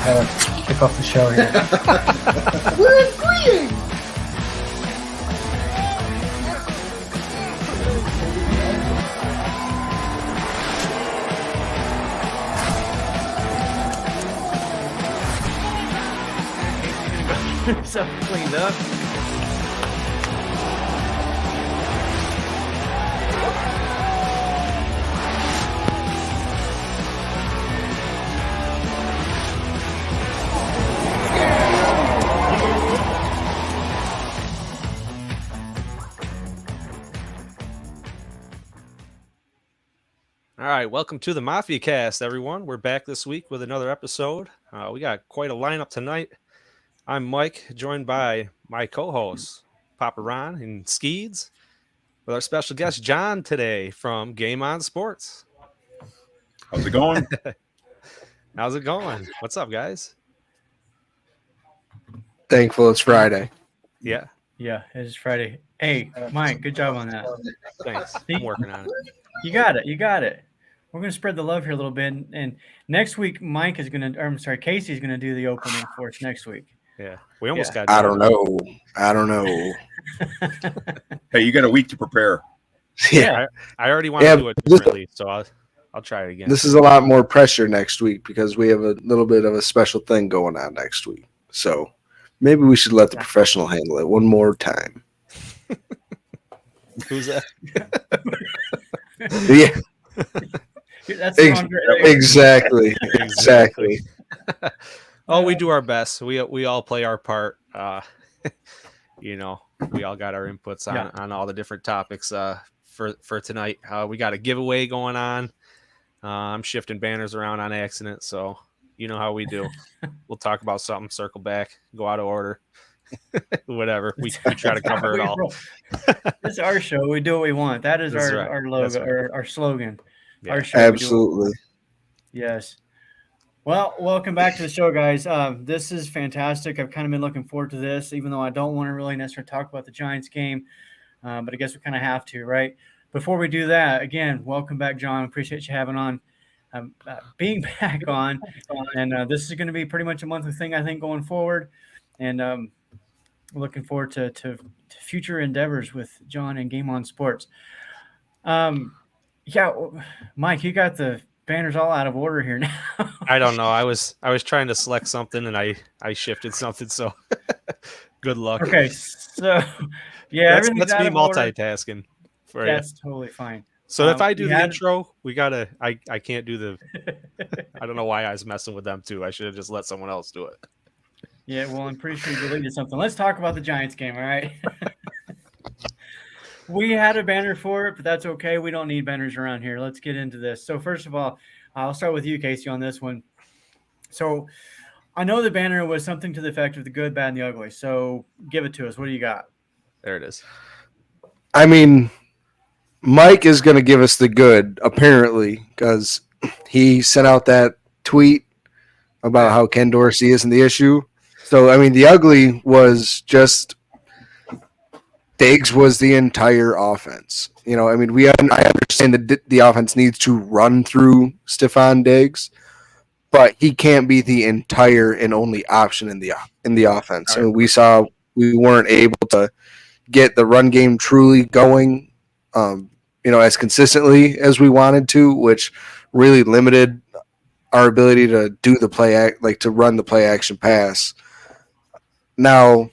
Kick off the show here. We're agreeing. So cleaned up. All right, welcome to the Mafia Cast, everyone. We're back this week with another episode. We got quite a lineup tonight. I'm Mike, joined by my co-hosts, Papa Ron and Skeeds, with our special guest, John, today from Game On Sports. How's it going? How's it going? What's up, guys? Thankful it's Friday. Yeah, Yeah, it's Friday. Hey, Mike, good job on that. thanks. I'm working on it. You got it. You got it. We're going to spread the love here a little bit. And next week, Mike is going to, or I'm sorry, Casey's going to do the opening for us next week. Yeah, we almost got. I don't know. Hey, you got a week to prepare. Yeah. I already want to do it differently, so I'll try it again. This is a lot more pressure next week because we have a little bit of a special thing going on next week. So maybe we should let the professional handle it one more time. Who's that? Yeah. That's Exactly. Oh, we do our best. We all play our part. We all got our inputs on all the different topics for tonight. We got a giveaway going on. I'm shifting banners around on accident, so you know how we do. We'll talk about something, circle back, go out of order, whatever. We try to cover it all. It's our show. We do what we want. That is our logo, right. our slogan. Yeah. Our show. Absolutely. Yes. Well, welcome back to the show, guys. This is fantastic. I've kind of been looking forward to this, even though I don't want to really necessarily talk about the Giants game, but I guess we kind of have to, right? Before we do that, again, welcome back, John. Appreciate you having on, being back on, and this is going to be pretty much a monthly thing, I think, going forward, and looking forward to future endeavors with John and Game On Sports. Yeah, Mike, you got the banners all out of order here now. I don't know. I was trying to select something and I shifted something. So good luck. Okay, so yeah, that's me multitasking. That's totally fine. So if I do the intro, I can't do the. I don't know why I was messing with them too. I should have just let someone else do it. Yeah, well, I'm pretty sure you deleted something. Let's talk about the Giants game. All right. We had a banner for it, but that's okay. We don't need banners around here. Let's get into this. So first of all, I'll start with you, Casey, on this one. So I know the banner was something to the effect of the good, bad, and the ugly. So give it to us. What do you got? There it is. I mean, Mike is going to give us the good, apparently, because he sent out that tweet about how Ken Dorsey isn't the issue. So, I mean, the ugly was just Diggs was the entire offense. I mean, I understand that the offense needs to run through Stephon Diggs, but he can't be the entire and only option in the offense. I mean, we weren't able to get the run game truly going, as consistently as we wanted to, which really limited our ability to do the to run the play action pass. Now,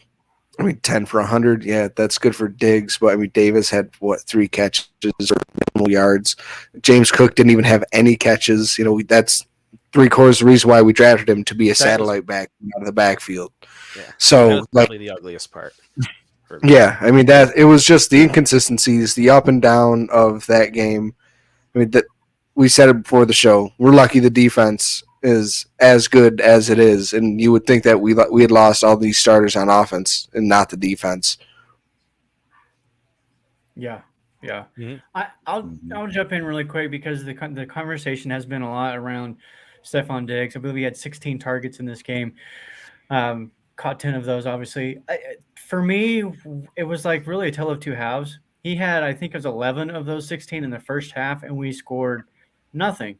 I mean, 10 for 100, yeah, that's good for Diggs. But, I mean, Davis had, 3 catches or minimal yards. James Cook didn't even have any catches. That's 3/4 of the reason why we drafted him, to be a satellite back out of the backfield. Yeah. So, that's probably the ugliest part. Yeah, I mean, it was just the inconsistencies, the up and down of that game. I mean, we said it before the show. We're lucky the defense is as good as it is, and you would think that we had lost all these starters on offense and not the defense. Yeah. Mm-hmm. I'll jump in really quick because the conversation has been a lot around Stephon Diggs. I believe he had 16 targets in this game. Caught 10 of those, obviously. For me, it was like really a tale of two halves. He had, I think it was 11 of those 16 in the first half, and we scored nothing.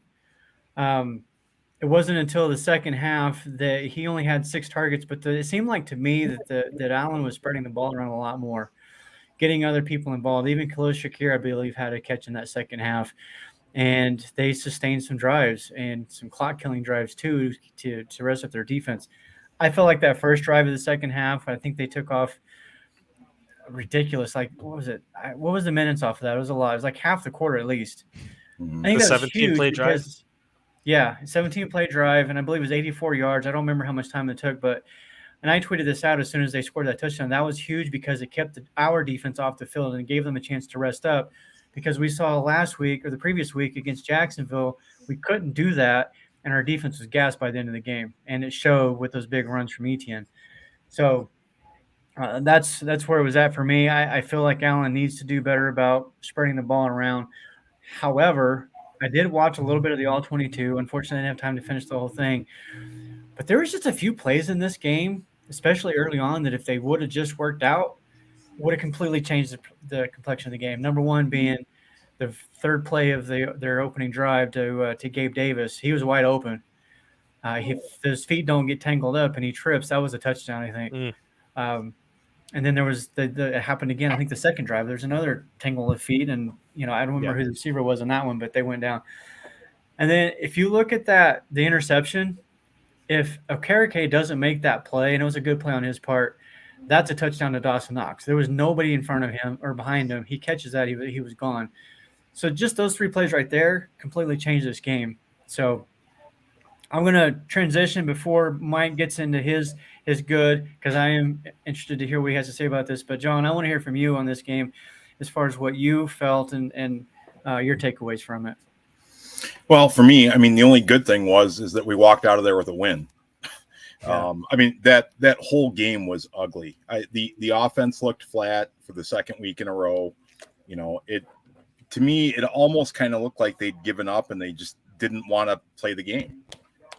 it wasn't until the second half that he only had 6 targets, but it seemed like to me that Allen was spreading the ball around a lot more, getting other people involved. Even Khalil Shakir, I believe, had a catch in that second half. And they sustained some drives and some clock-killing drives too to rest up their defense. I felt like that first drive of the second half, I think they took off ridiculous. Like, what was it? What was the minutes off of that? It was a lot. It was like half the quarter at least. Mhm. I think The that was 17 huge play drive? because, yeah, 17 play drive, and I believe it was 84 yards. I don't remember how much time it took, but and I tweeted this out as soon as they scored that touchdown. That was huge because it kept our defense off the field and gave them a chance to rest up. Because we saw last week or the previous week against Jacksonville, we couldn't do that, and our defense was gassed by the end of the game, and it showed with those big runs from Etienne. So that's where it was at for me. I feel like Allen needs to do better about spreading the ball around. However, I did watch a little bit of the All-22. Unfortunately, I didn't have time to finish the whole thing. But there was just a few plays in this game, especially early on, that if they would have just worked out, would have completely changed the complexion of the game. Number one being the third play of their opening drive to Gabe Davis. He was wide open. If his feet don't get tangled up and he trips, that was a touchdown, I think. And then there was it happened again. I think the second drive, there's another tangle of feet, and I don't remember who the receiver was on that one, but they went down. And then if you look at the interception, if Okereke doesn't make that play, and it was a good play on his part, that's a touchdown to Dawson Knox. There was nobody in front of him or behind him. He catches that, he was gone. So just those 3 plays right there completely changed this game. So I'm going to transition before Mike gets into his good, because I am interested to hear what he has to say about this. But, John, I want to hear from you on this game as far as what you felt and your takeaways from it. Well, for me, I mean, the only good thing is that we walked out of there with a win. Yeah. I mean, that whole game was ugly. The offense looked flat for the second week in a row. To me, it almost kind of looked like they'd given up and they just didn't want to play the game.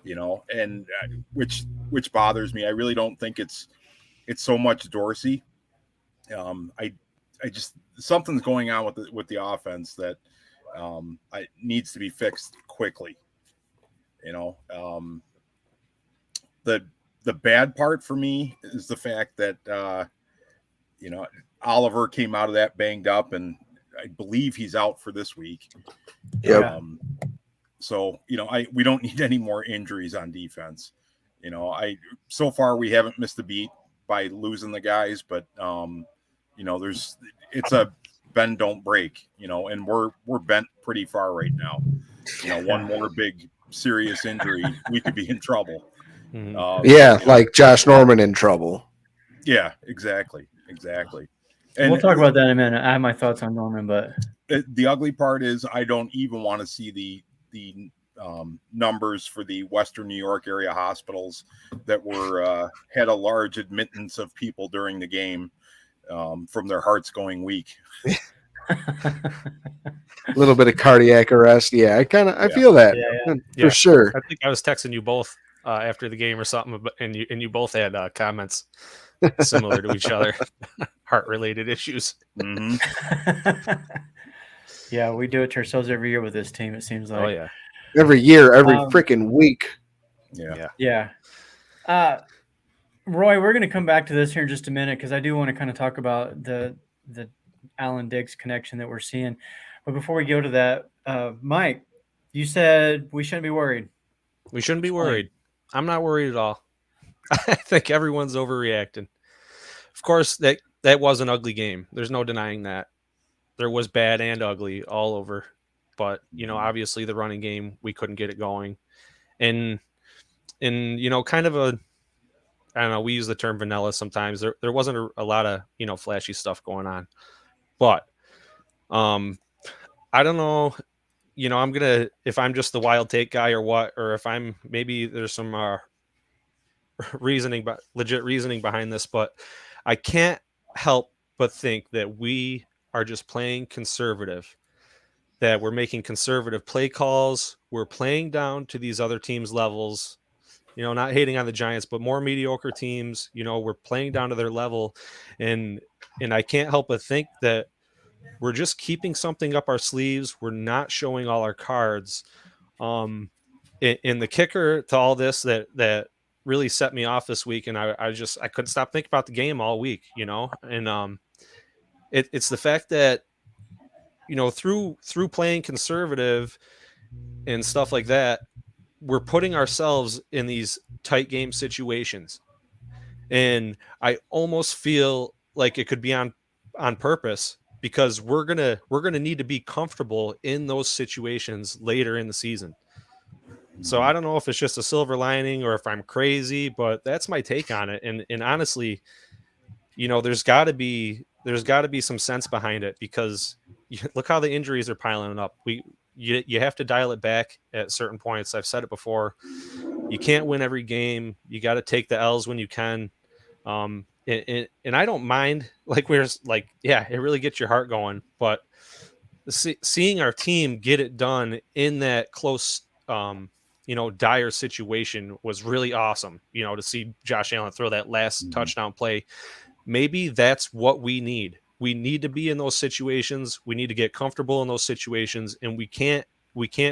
And which bothers me. I really don't think it's so much Dorsey. I just something's going on with the offense that needs to be fixed quickly. The bad part for me is the fact that Oliver came out of that banged up, and I believe he's out for this week. Yep. So we don't need any more injuries on defense. So far we haven't missed a beat by losing the guys, but it's a bend don't break, and we're bent pretty far right now. One more big serious injury, we could be in trouble. Like Josh Norman in trouble. Yeah, exactly. And we'll talk about that in a minute. I have my thoughts on Norman, but the ugly part is I don't even want to see the numbers for the Western New York area hospitals that had a large admittance of people during the game from their hearts going weak. A little bit of cardiac arrest. Yeah, I feel that for sure. I think I was texting you both after the game or something, and you both had comments similar to each other, heart-related issues. Mm-hmm. Yeah, we do it to ourselves every year with this team, it seems like. Oh, yeah. Every year, every freaking week. Yeah. Roy, we're going to come back to this here in just a minute, because I do want to kind of talk about the Allen Diggs connection that we're seeing. But before we go to that, Mike, you said we shouldn't be worried. We shouldn't be worried. I'm not worried at all. I think everyone's overreacting. Of course, that was an ugly game. There's no denying that. There was bad and ugly all over. But, obviously the running game, we couldn't get it going. And kind of I don't know, we use the term vanilla sometimes. There wasn't a lot of, flashy stuff going on. But I don't know, I'm going to, if I'm just the wild take guy or what, or if maybe there's some legit reasoning behind this, but I can't help but think that we are just playing conservative, that we're making conservative play calls. We're playing down to these other teams' levels, not hating on the Giants, but more mediocre teams, we're playing down to their level. And I can't help but think that we're just keeping something up our sleeves. We're not showing all our cards. And in the kicker to all this that really set me off this week, and I couldn't stop thinking about the game all week, and it's the fact that through playing conservative and stuff like that, we're putting ourselves in these tight game situations, and I almost feel like it could be on purpose, because we're gonna need to be comfortable in those situations later in the season. So I don't know if it's just a silver lining or if I'm crazy, but that's my take on it. And honestly, there's got to be some sense behind it, because look how the injuries are piling up. You have to dial it back at certain points. I've said it before. You can't win every game. You got to take the L's when you can. And I don't mind, it really gets your heart going. But seeing our team get it done in that close, dire situation was really awesome. To see Josh Allen throw that last touchdown play. Maybe that's what we need. We need to be in those situations. We need to get comfortable in those situations, and we can't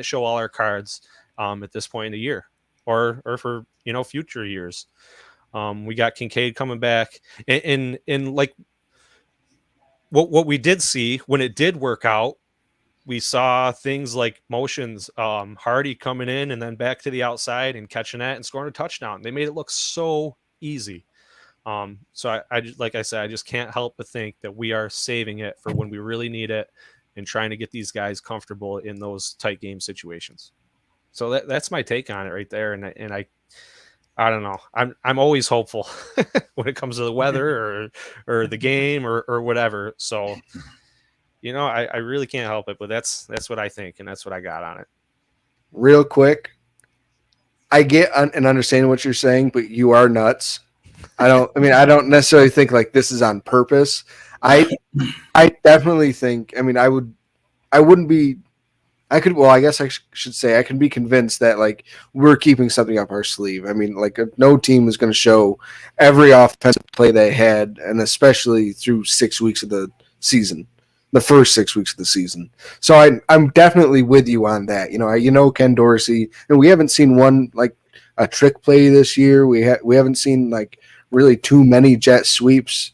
show all our cards at this point in the year, or for future years. We got Kincaid coming back, and like what we did see when it did work out, we saw things like motions, Hardy coming in and then back to the outside and catching that and scoring a touchdown. They made it look so easy. So I like I said, I just can't help but think that we are saving it for when we really need it and trying to get these guys comfortable in those tight game situations. So that's my take on it right there. And I don't know. I'm always hopeful when it comes to the weather or the game or whatever. So, I really can't help it, but that's what I think. And that's what I got on it. Real quick, I get and understand what you're saying, but you are nuts. I don't necessarily think like this is on purpose. I definitely think, I guess I should say I can be convinced that like we're keeping something up our sleeve. No team is going to show every offensive play they had, and especially through 6 weeks of the season, the first 6 weeks of the season. So I'm definitely with you on that. Ken Dorsey, and we haven't seen one like a trick play this year. We haven't seen like really too many jet sweeps.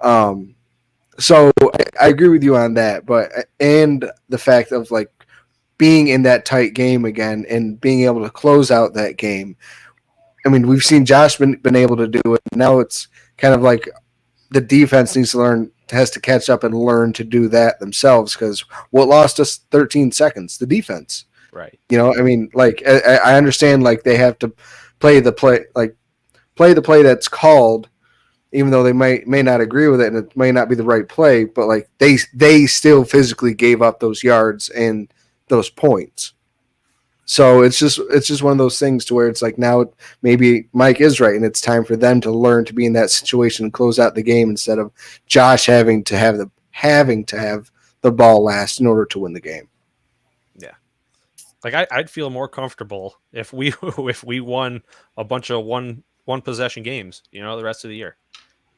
So I agree with you on that, and the fact of like being in that tight game again and being able to close out that game. We've seen Josh been able to do it. Now it's kind of like the defense has to catch up and learn to do that themselves, because what lost us 13 seconds? The defense. Right. I understand like they have to play the play that's called, even though they may not agree with it and it may not be the right play, but like they still physically gave up those yards and those points. So it's just one of those things to where it's like now maybe Mike is right, and it's time for them to learn to be in that situation and close out the game instead of Josh having to have the ball last in order to win the game. Yeah. Like I'd feel more comfortable if we won a bunch of one possession games, the rest of the year,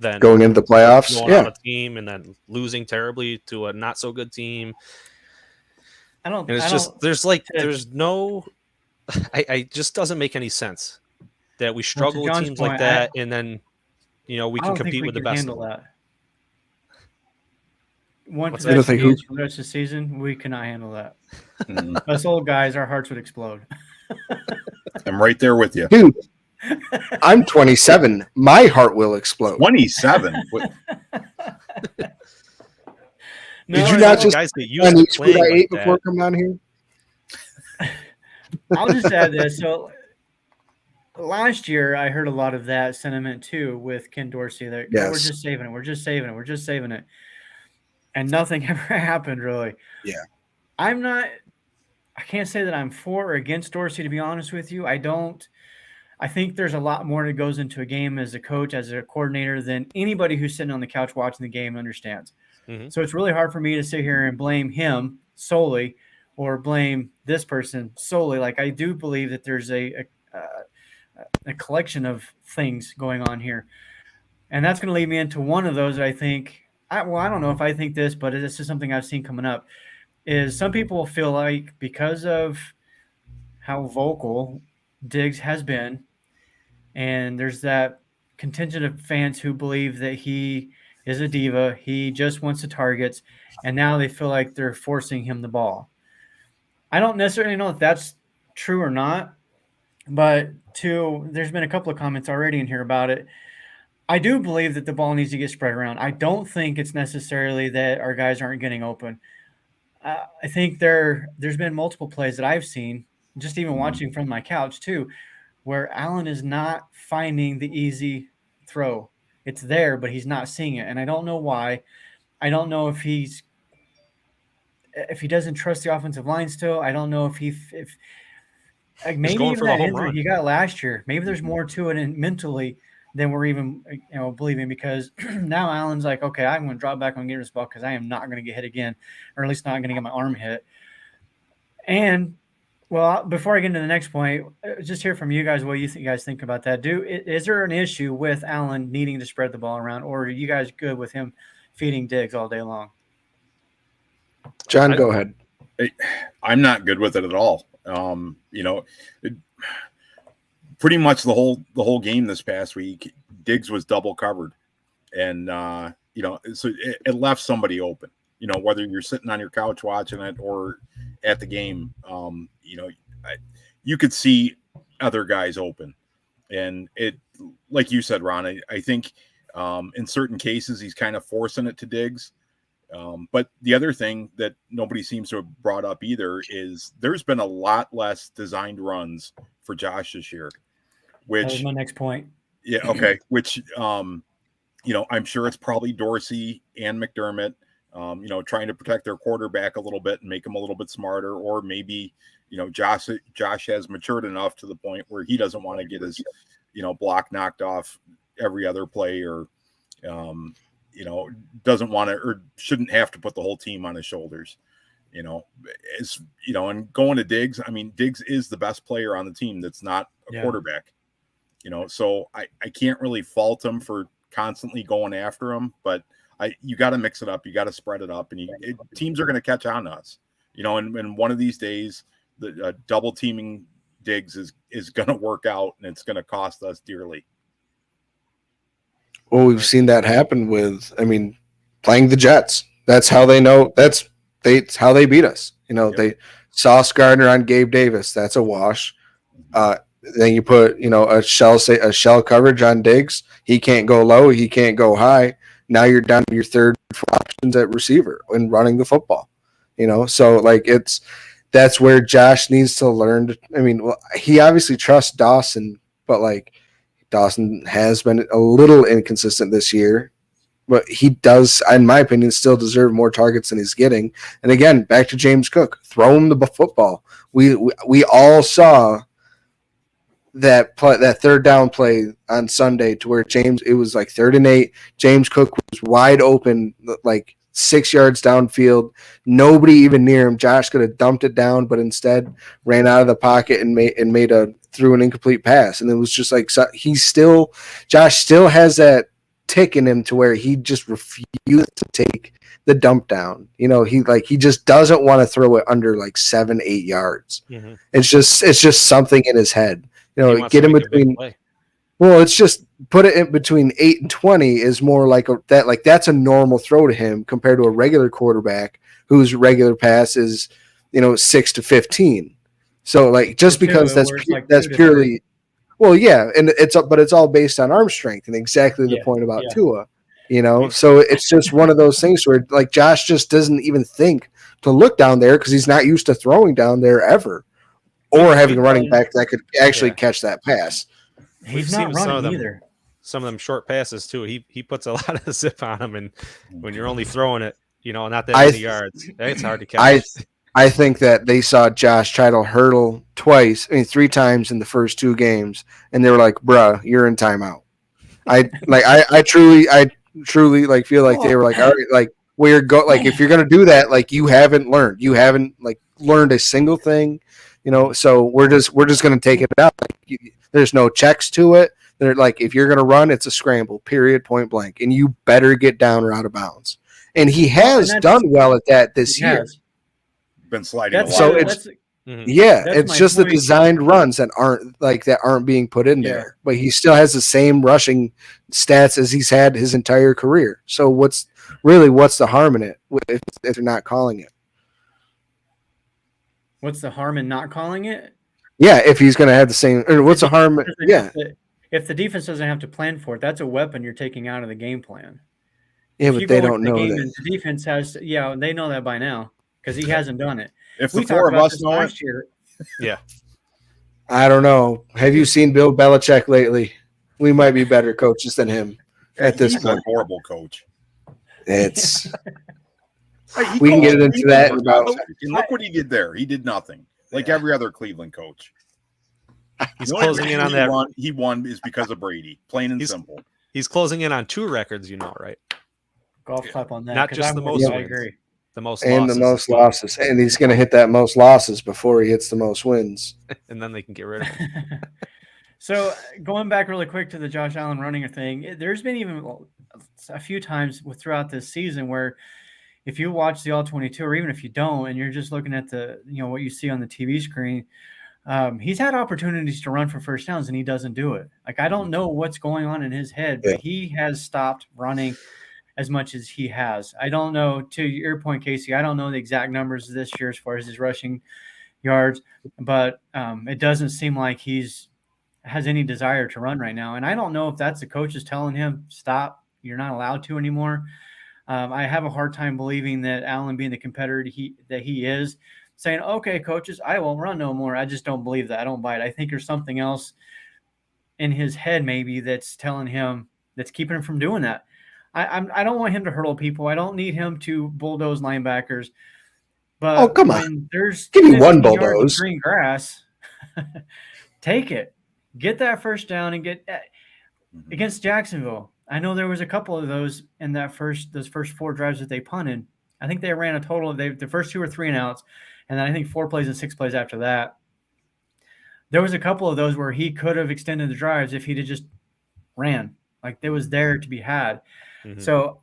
than going into the playoffs, going on a team and then losing terribly to a not so good team. There's no, I just doesn't make any sense that we struggle with teams like that, and then we can compete with the best. Handle that. One possession games for the rest of the season, we cannot handle that. Us old guys, our hearts would explode. I'm right there with you, dude. I'm 27. My heart will explode. 27. Did you not just guys get used to playing I ate like before coming down here? I'll just add this. So last year, I heard a lot of that sentiment too with Ken Dorsey. That we're just saving it. We're just saving it. We're just saving it. And nothing ever happened, really. Yeah. I can't say that I'm for or against Dorsey, to be honest with you. I think there's a lot more that goes into a game as a coach, as a coordinator, than anybody who's sitting on the couch watching the game understands. Mm-hmm. So it's really hard for me to sit here and blame him solely or blame this person solely. Like, I do believe that there's a collection of things going on here. And that's going to lead me into one of those that I think – I don't know if I think this, but this is something I've seen coming up, is some people feel like because of how vocal Diggs has been, and there's that contingent of fans who believe that he is a diva. He just wants the targets, and now they feel like they're forcing him the ball. I don't necessarily know if that's true or not, but there's been a couple of comments already in here about it. I do believe that the ball needs to get spread around. I don't think it's necessarily that our guys aren't getting open. I think there's been multiple plays that I've seen, just even watching from my couch too, where Allen is not finding the easy throw. It's there, but he's not seeing it, and I don't know why. I don't know if he doesn't trust the offensive line still. I don't know if like maybe going even for the that home injury run. he got last year. Maybe there's more to it mentally than we're even believing, because now Allen's like, okay, I'm going to drop back on get this ball because I am not going to get hit again, or at least not going to get my arm hit. And well, before I get into the next point, just hear from you guys what you guys think about that. Is there an issue with Allen needing to spread the ball around, or are you guys good with him feeding Diggs all day long? John, go ahead. I'm not good with it at all. Pretty much the whole game this past week, Diggs was double covered, and so it left somebody open. Whether you're sitting on your couch watching it or at the game, you could see other guys open, and it, like you said, Ron, I think in certain cases he's kind of forcing it to Diggs. But the other thing that nobody seems to have brought up either is there's been a lot less designed runs for Josh this year, which that was my next point. Yeah. Okay. Which, I'm sure it's probably Dorsey and McDermott, trying to protect their quarterback a little bit and make him a little bit smarter, or maybe, Josh has matured enough to the point where he doesn't want to get his, block knocked off every other play, or, doesn't want to or shouldn't have to put the whole team on his shoulders, and going to Diggs. I mean, Diggs is the best player on the team that's not a quarterback, so I can't really fault him for constantly going after him, but you got to mix it up. You got to spread it up, and teams are going to catch on to us, and one of these days, the double teaming Diggs is going to work out, and it's going to cost us dearly. Well, we've seen that happen with, playing the Jets. That's how they know. That's how they beat us. They Sauce Gardner on Gabe Davis. That's a wash. Then you put, a shell coverage on Diggs. He can't go low. He can't go high. Now you're down to your third options at receiver and running the football. So that's where Josh needs to learn. He obviously trusts Dawson, but Dawson has been a little inconsistent this year, but he does, in my opinion, still deserve more targets than he's getting. And again, back to James Cook, throw him the football. We all saw that third down play on Sunday to where it was 3rd and 8. James Cook was wide open, 6 yards downfield. Nobody even near him. Josh could have dumped it down, but instead ran out of the pocket and threw an incomplete pass. And it was just Josh still has that tick in him to where he just refused to take the dump down. He just doesn't want to throw it under 7-8 yards. Mm-hmm. It's just something in his head. Get in between. Well, it's just put it in between 8 and 20 is more that's a normal throw to him compared to a regular quarterback whose regular pass is 6 to 15. So just because that's purely, well, yeah, and it's all based on arm strength, and exactly the point about Tua, So it's just one of those things where Josh just doesn't even think to look down there because he's not used to throwing down there ever, or having a running back that could actually catch that pass. He's not running either. Some of them short passes too. He puts a lot of zip on them, and when you're only throwing it, not that many yards, it's hard to catch. I think that they saw Josh try to hurdle 3 times in the first 2 games, and they were like, "Bruh, you're in timeout." I truly feel like they were like, "All right, if you're gonna do that, you haven't learned. You haven't learned a single thing." So we're just going to take it out. There's no checks to it. They're if you're going to run, it's a scramble, period, point blank. And you better get down or out of bounds. And he has done well at that this year. Been sliding a lot. So Yeah, That's it's my just the point. designed runs that aren't being put in there. But he still has the same rushing stats as he's had his entire career. So what's the harm in it if they're not calling it? What's the harm in not calling it? Yeah, if he's going to have the same, or what's the harm? Yeah, If the defense doesn't have to plan for it, that's a weapon you're taking out of the game plan. yeah, If but you they go don't into the know game that. and the defense has, they know that by now because he hasn't done it. If We the four talked of about us this know it, last year. Yeah. I don't know. Have you seen Bill Belichick lately? We might be better coaches than him at this he's point. a horrible coach. It's He we can get coached into that in about. And look what he did there. He did nothing, like every other Cleveland coach. He's The only closing in reason on that. he won is because of Brady, plain and simple. He's closing in on 2 records, right? Golf clap on that. Not 'cause just I'm the with most you, I wins. agree. The most And losses. the most losses. And he's going to hit that most losses before he hits the most wins. And then they can get rid of him. So going back really quick to the Josh Allen running thing, there's been even a few times throughout this season where if you watch the All-22 or even if you don't and you're just looking at the what you see on the TV screen, he's had opportunities to run for first downs and he doesn't do it. Like I don't know what's going on in his head, but he has stopped running as much as he has. I don't know, to your point, Casey, I don't know the exact numbers this year as far as his rushing yards, but it doesn't seem like has any desire to run right now. And I don't know if that's the coaches telling him, stop, you're not allowed to anymore. I have a hard time believing that Allen, being the competitor that he is, saying, okay, coaches, I won't run no more. I just don't believe that. I don't buy it. I think there's something else in his head maybe that's telling him, that's keeping him from doing that. I don't want him to hurdle people. I don't need him to bulldoze linebackers. But come when on. there's Give me one 15 yards of bulldoze. green grass, take it. Get that first down and get against Jacksonville. I know there was a couple of those in those first 4 drives that they punted. I think they ran a total of the first 2 or 3 and outs, and then I think 4 plays and 6 plays after that. There was a couple of those where he could have extended the drives if he'd have just ran. Like it was there to be had. Mm-hmm. So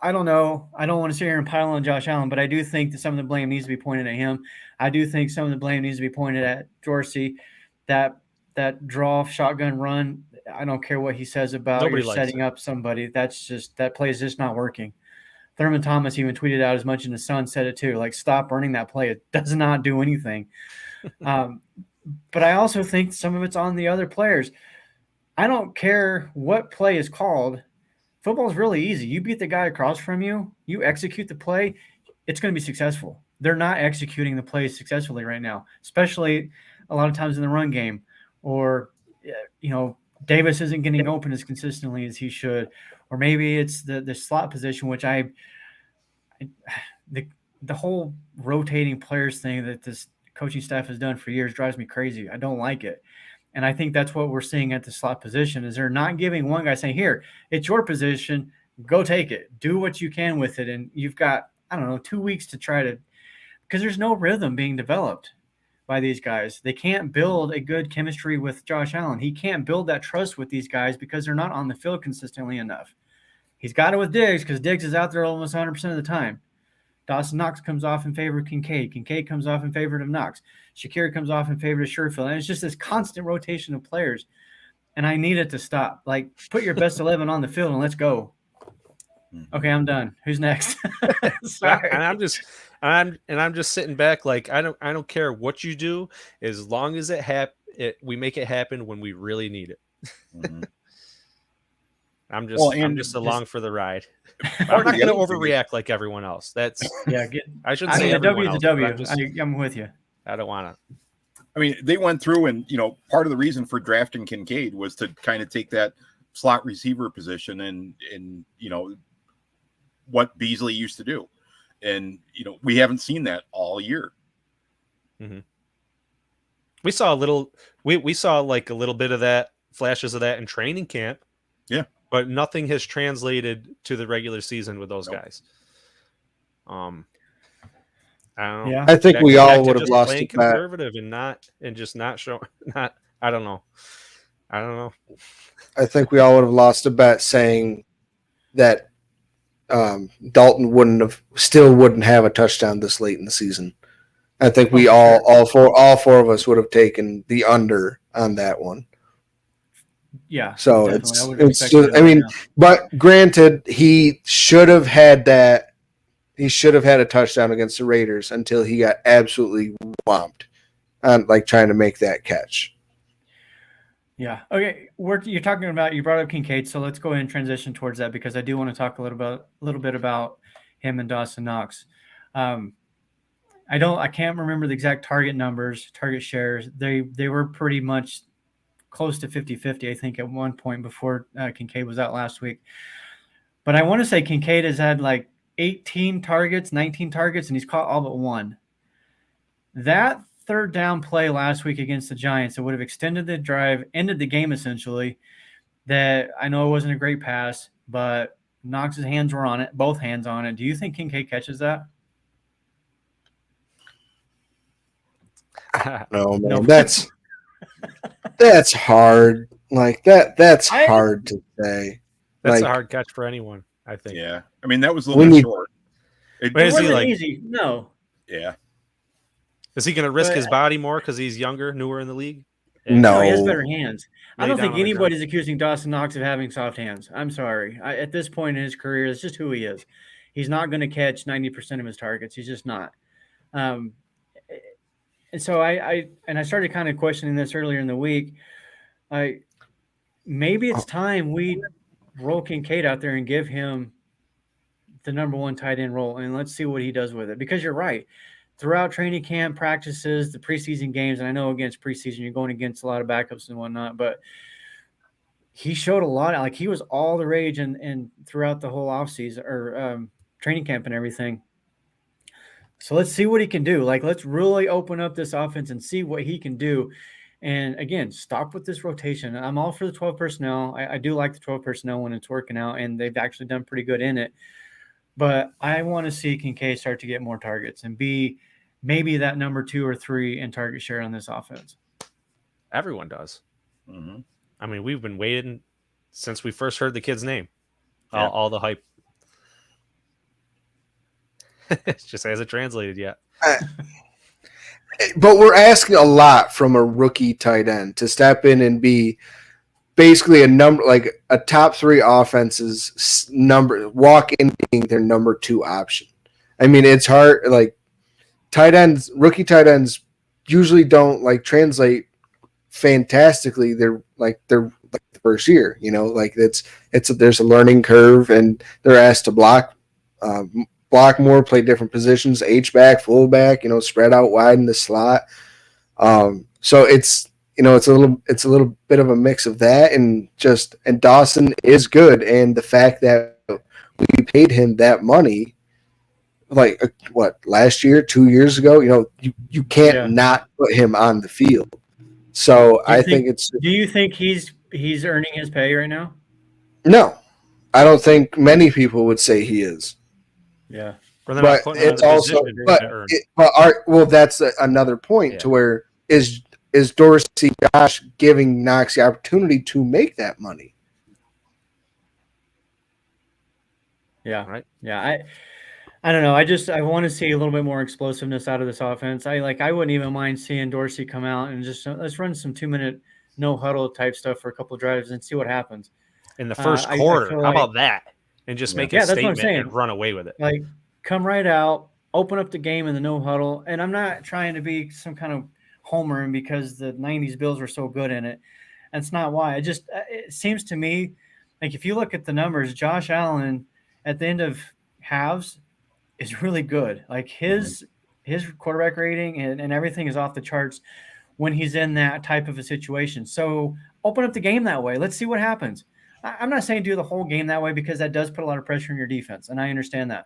I don't know. I don't want to sit here and pile on Josh Allen, but I do think that some of the blame needs to be pointed at him. I do think some of the blame needs to be pointed at Dorsey. That draw shotgun run, I don't care what he says about you're setting up somebody. That play is just not working. Thurman Thomas even tweeted out as much, and his son said it too. Like, stop running that play. It does not do anything. But I also think some of it's on the other players. I don't care what play is called. Football is really easy. You beat the guy across from you, you execute the play, it's going to be successful. They're not executing the plays successfully right now, especially a lot of times in the run game. Or, Davis isn't getting open as consistently as he should. Or maybe it's the slot position, which the whole rotating players thing that this coaching staff has done for years drives me crazy. I don't like it. And I think that's what we're seeing at the slot position is they're not giving one guy saying, here, it's your position, go take it, do what you can with it. And you've got, 2 weeks to try to, because there's no rhythm being developed by these guys. They can't build a good chemistry with Josh Allen. He can't build that trust with these guys because they're not on the field consistently enough. He's got it with Diggs because Diggs is out there almost 100% of the time. Dawson Knox comes off in favor of Kincaid. Kincaid comes off in favor of Knox. Shakir comes off in favor of Sherfield. And it's just this constant rotation of players. And I need it to stop. Like, put your best 11 on the field and let's go. Okay, I'm done. Who's next? Sorry. And I'm just sitting back like I don't care what you do as long as we make it happen when we really need it. Mm-hmm. I'm just along for the ride. I'm not going to overreact like everyone else. That's I shouldn't say everyone else. I'm with you. I don't want to. I mean, they went through and, part of the reason for drafting Kincaid was to kind of take that slot receiver position and what Beasley used to do. And, we haven't seen that all year. Mm-hmm. We saw we saw like a little bit of that, flashes of that in training camp. Yeah. But nothing has translated to the regular season with those guys. I don't know. Yeah. I think we all would have lost it. Conservative and just not showing. I don't know. I think we all would have lost a bet saying that Dalton wouldn't have a touchdown this late in the season. I think we all four of us would have taken the under on that one. Yeah. So definitely. I would it's expect just, that I mean, now. but granted, he should have had that. He should have had a touchdown against the Raiders until he got absolutely whomped on like trying to make that catch. Yeah. Okay. You're talking about, you brought up Kincaid, so let's go ahead and transition towards that because I do want to talk a little bit about him and Dawson Knox. I can't remember the exact target numbers, target shares. They were pretty much close to 50-50, I think, at one point before Kincaid was out last week. But I want to say Kincaid has had like 18 targets, 19 targets, and he's caught all but one. That third down play last week against the Giants, it would have extended the drive, ended the game essentially. That I know it wasn't a great pass, but Knox's hands were on it, both hands on it. Do you think Kincaid catches that? No, man, No. that's hard. Like that's hard to say. That's like, a hard catch for anyone, I think. Yeah. I mean, that was a little bit short. It Is he wasn't like- easy. No. Yeah. Is he going to risk But- his body more because he's younger, newer in the league? No. He has better hands. I Lay don't down think on the anybody's accusing Dawson Knox of having soft hands. I'm sorry. At this point in his career, it's just who he is. He's not going to catch 90% of his targets. He's just not. And so I started kind of questioning this earlier in the week. Maybe it's time we roll Kincaid out there and give him the number one tight end role, and let's see what he does with it. Because you're right. Throughout training camp, practices, the preseason games, and I know against preseason you're going against a lot of backups and whatnot, but he showed a lot. Like he was all the rage and throughout the whole offseason or training camp and everything. So let's see what he can do. Like let's really open up this offense and see what he can do. And again, stop with this rotation. I'm all for the 12 personnel. I do like the 12 personnel when it's working out, and they've actually done pretty good in it. But I want to see Kincaid start to get more targets and be maybe that number 2 or 3 in target share on this offense. Everyone does. Mm-hmm. I mean, we've been waiting since we first heard the kid's name. Yeah. All the hype. It just hasn't translated yet. But we're asking a lot from a rookie tight end to step in and be basically a top 3 offenses walk in being their number 2 option. I mean, it's hard. Like rookie tight ends usually don't like translate fantastically. They're like the first year, there's a learning curve, and they're asked to block more, play different positions, H-back, fullback, spread out wide in the slot. So it's a little bit of a mix of that and Dawson is good. And the fact that we paid him that money, last year, 2 years ago, you can't not put him on the field. So I think it's. Do you think he's earning his pay right now? No, I don't think many people would say he is. Yeah, But it's also, that's another point to where is Dorsey Josh giving Knox the opportunity to make that money? Yeah, right. Yeah, I don't know. I want to see a little bit more explosiveness out of this offense. I wouldn't even mind seeing Dorsey come out and just let's run some 2-minute no huddle type stuff for a couple of drives and see what happens in the first quarter. How about that? And just make a statement and run away with it. Like, come right out, open up the game in the no huddle. And I'm not trying to be some kind of homer because the 90s Bills were so good in it. That's not why. It seems to me like if you look at the numbers, Josh Allen at the end of halves is really good. Like his quarterback rating and everything is off the charts when he's in that type of a situation. So open up the game that way. Let's see what happens. I'm not saying do the whole game that way because that does put a lot of pressure on your defense, and I understand that.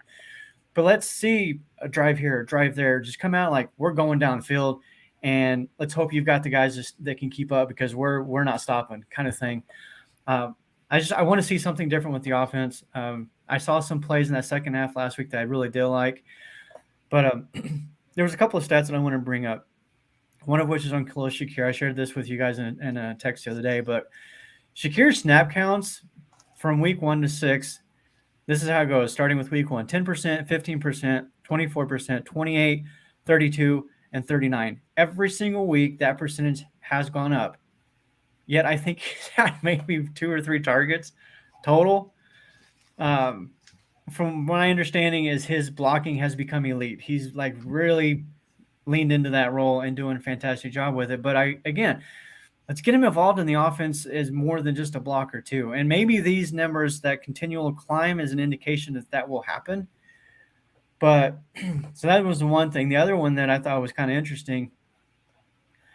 But let's see a drive here, a drive there. Just come out like we're going downfield, and let's hope you've got the guys that can keep up because we're not stopping, kind of thing. I want to see something different with the offense. I saw some plays in that second half last week that I really did like, but there was a couple of stats that I want to bring up. One of which is on Khalil Shakir. I shared this with you guys in a text the other day, but Shakir's snap counts from week 1 to 6. This is how it goes, starting with week 1, 10%, 15%, 24%, 28, 32, and 39. Every single week, that percentage has gone up. Yet I think he's had maybe 2 or 3 targets total. From my understanding is his blocking has become elite. He's like really leaned into that role and doing a fantastic job with it. But let's get him involved in the offense as more than just a blocker too. And maybe these numbers, that continual climb, is an indication that will happen. But so that was the one thing. The other one that I thought was kind of interesting,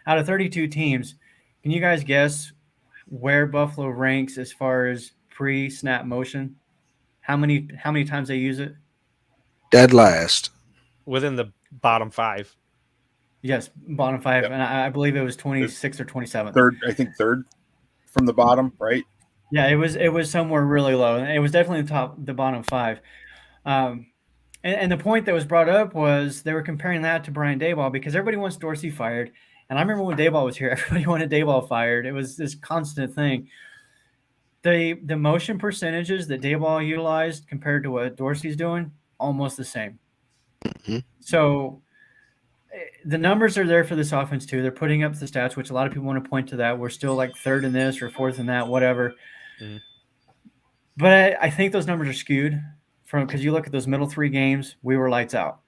out of 32 teams, can you guys guess where Buffalo ranks as far as pre-snap motion? How many times they use it? Dead last. Within the bottom 5. Yes, bottom 5, Yep. and I believe it was 26 or 27. Third from the bottom, right? Yeah, it was somewhere really low. It was definitely the bottom 5. And the point that was brought up was they were comparing that to Brian Daboll, because everybody wants Dorsey fired. And I remember when Daboll was here, everybody wanted Daboll fired. It was this constant thing. The motion percentages that Daboll utilized compared to what Dorsey's doing, almost the same. Mm-hmm. So the numbers are there for this offense too. They're putting up the stats, which a lot of people want to point to that. We're still like 3rd in this or 4th in that, whatever. Mm-hmm. But I think those numbers are skewed because you look at those middle 3 games, we were lights out.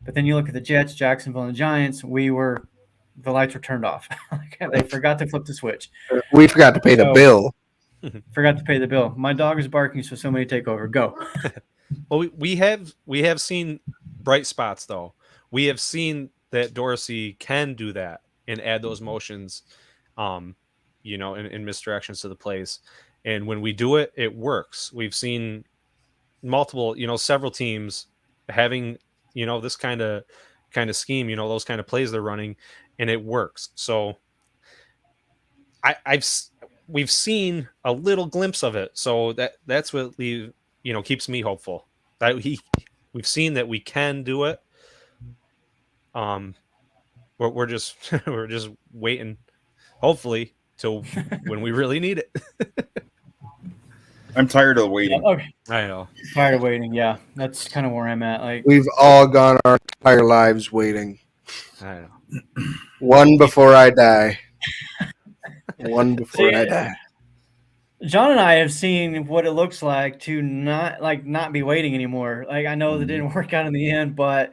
But then you look at the Jets, Jacksonville, and the Giants, the lights were turned off. They forgot to flip the switch. We forgot to pay the bill. Forgot to pay the bill. My dog is barking, so somebody take over. Go. Well, we have seen bright spots though. We have seen that Dorsey can do that and add those motions, in misdirections to the plays. And when we do it, it works. We've seen multiple, several teams having, this kind of scheme, those kind of plays they're running, and it works. So we've seen a little glimpse of it. So that's what keeps me hopeful. We've seen that we can do it. We're just waiting, hopefully, till when we really need it. I'm tired of waiting. Okay. I know. Tired of waiting. Yeah, that's kind of where I'm at. Like, We've all gone our entire lives waiting. I know. One before I die. One before I die. John and I have seen what it looks like to not be waiting anymore. Like, I know that didn't work out in the end, but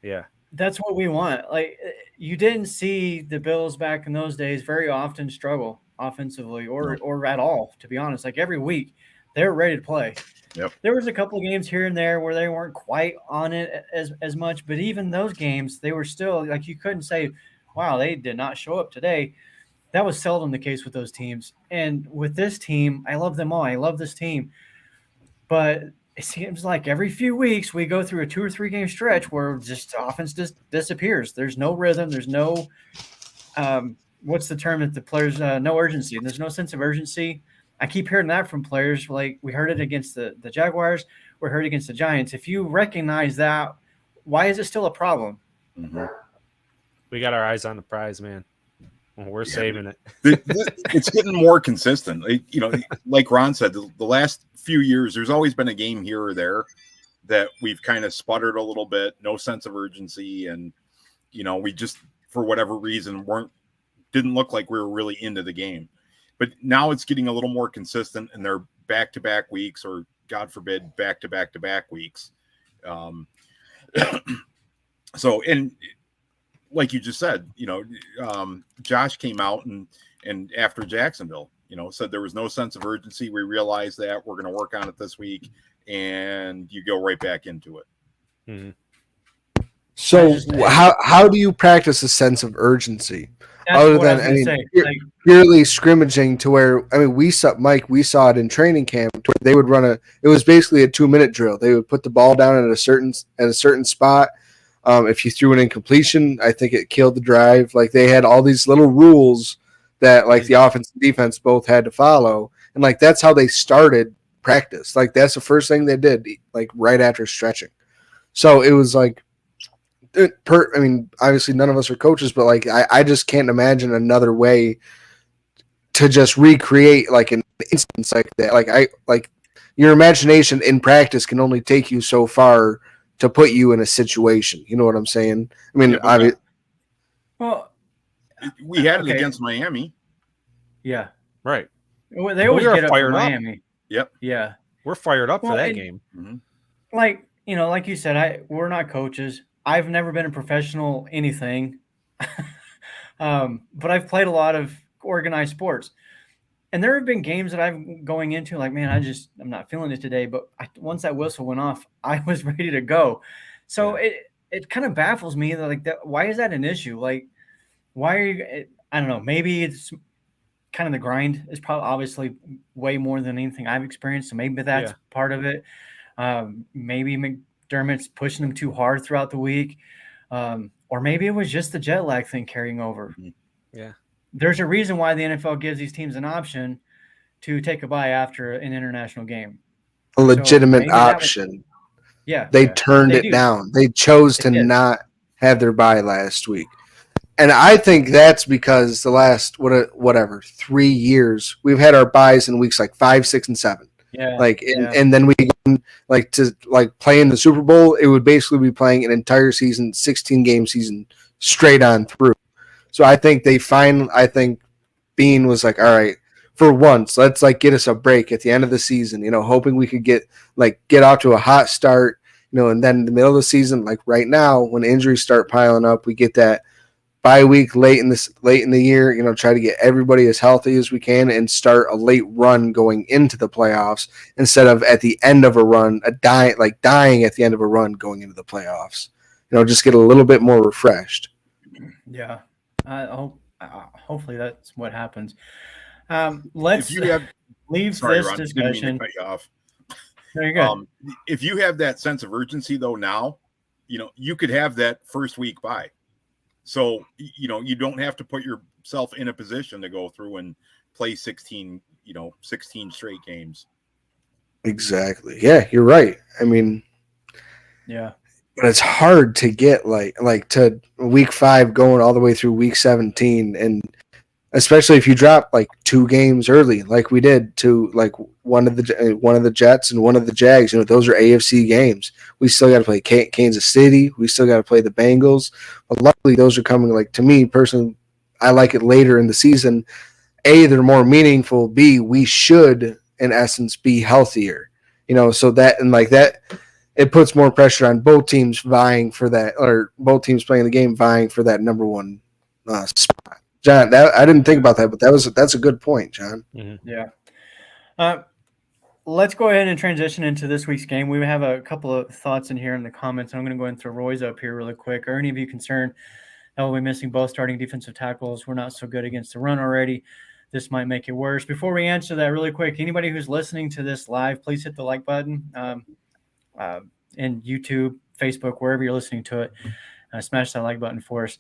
Yeah. that's what we want. Like, you didn't see the Bills back in those days very often struggle offensively or at all, to be honest. Like, every week they're ready to play. Yep. There was a couple of games here and there where they weren't quite on it as much, but even those games, they were still, like, you couldn't say, wow, they did not show up today. That was seldom the case with those teams. And with this team, I love them all. I love this team. But it seems like every few weeks we go through a 2 or 3 game stretch where just offense just disappears. There's no rhythm. There's no what's the term that the players no urgency. There's no sense of urgency. I keep hearing that from players. Like, we heard it against the Jaguars. We heard it against the Giants. If you recognize that, why is it still a problem? Mm-hmm. We got our eyes on the prize, man. We're saving it. It's getting more consistent. Like Ron said, the last few years, there's always been a game here or there that we've kind of sputtered a little bit, no sense of urgency, and we just, for whatever reason, didn't look like we were really into the game. But now it's getting a little more consistent, and they're back-to-back weeks, or God forbid, back-to-back-to-back weeks. So, and like you just said, Josh came out and after Jacksonville, said there was no sense of urgency. We realized that we're going to work on it this week, and you go right back into it. Mm-hmm. So how do you practice a sense of urgency? That's Other what I than was gonna say. purely scrimmaging to where we saw it in training camp where they would it was basically a 2-minute drill. They would put the ball down at a certain spot. If you threw an incompletion, I think it killed the drive. Like, they had all these little rules that like the offense and defense both had to follow. And like, that's how they started practice. Like, that's the first thing they did, like right after stretching. So it was like, obviously none of us are coaches, but like, I just can't imagine another way to just recreate like an instance like that. Like, your imagination in practice can only take you so far to put you in a situation. You know what I'm saying? I mean, Yeah, Well, we had it okay. against Miami. Yeah. Right. Well, they always we are get up for fired up. Miami. Yep. Yeah. We're fired up Well, for that and- game. Like, like you said, we're not coaches. I've never been a professional anything. But I've played a lot of organized sports. And there have been games that I'm going into like, man, I'm not feeling it today. But once that whistle went off, I was ready to go. So it kind of baffles me that why is that an issue? Like, why are you? I don't know. Maybe it's kind of the grind is probably obviously way more than anything I've experienced. So maybe that's part of it. Maybe McDermott's pushing them too hard throughout the week. Or maybe it was just the jet lag thing carrying over. Yeah. There's a reason why the NFL gives these teams an option to take a bye after an international game. A legitimate maybe option. They turned it down. They chose to not have their bye last week. And I think that's because the last 3 years we've had our byes in weeks like 5, 6, and 7. Yeah. And then we to play in the Super Bowl, it would basically be playing an entire season, 16-game season straight on through. So I think Bean was like, all right, for once, let's get us a break at the end of the season, hoping we could get off to a hot start, and then in the middle of the season, like right now, when injuries start piling up, we get that bye week late in the year, try to get everybody as healthy as we can and start a late run going into the playoffs instead of at the end of a run, dying at the end of a run going into the playoffs. Just get a little bit more refreshed. Yeah. Hopefully that's what happens. Let's leave this Ron, discussion. cut you off. No, you're good. If you have that sense of urgency though now, you could have that first week bye. So, you don't have to put yourself in a position to go through and play 16 straight games. Exactly. Yeah, you're right. I mean, yeah. But it's hard to get to week 5 going all the way through week 17, and especially if you drop 2 games early, like we did to one of the Jets and one of the Jags. Those are AFC games. We still got to play Kansas City. We still got to play the Bengals. But luckily, those are coming. To me personally, I like it later in the season. A, they're more meaningful. B, we should in essence be healthier. So that and that. It puts more pressure on both teams vying for that, or both teams playing the game vying for that number 1 spot. John, I didn't think about that, but that's a good point, John. Mm-hmm. Yeah. Let's go ahead and transition into this week's game. We have a couple of thoughts in here in the comments. I'm going to go ahead and throw Roy's up here really quick. Are any of you concerned that we'll be missing both starting defensive tackles? We're not so good against the run already. This might make it worse. Before we answer that really quick, anybody who's listening to this live, please hit the like button. In YouTube, Facebook, wherever you're listening to it, smash that like button for us.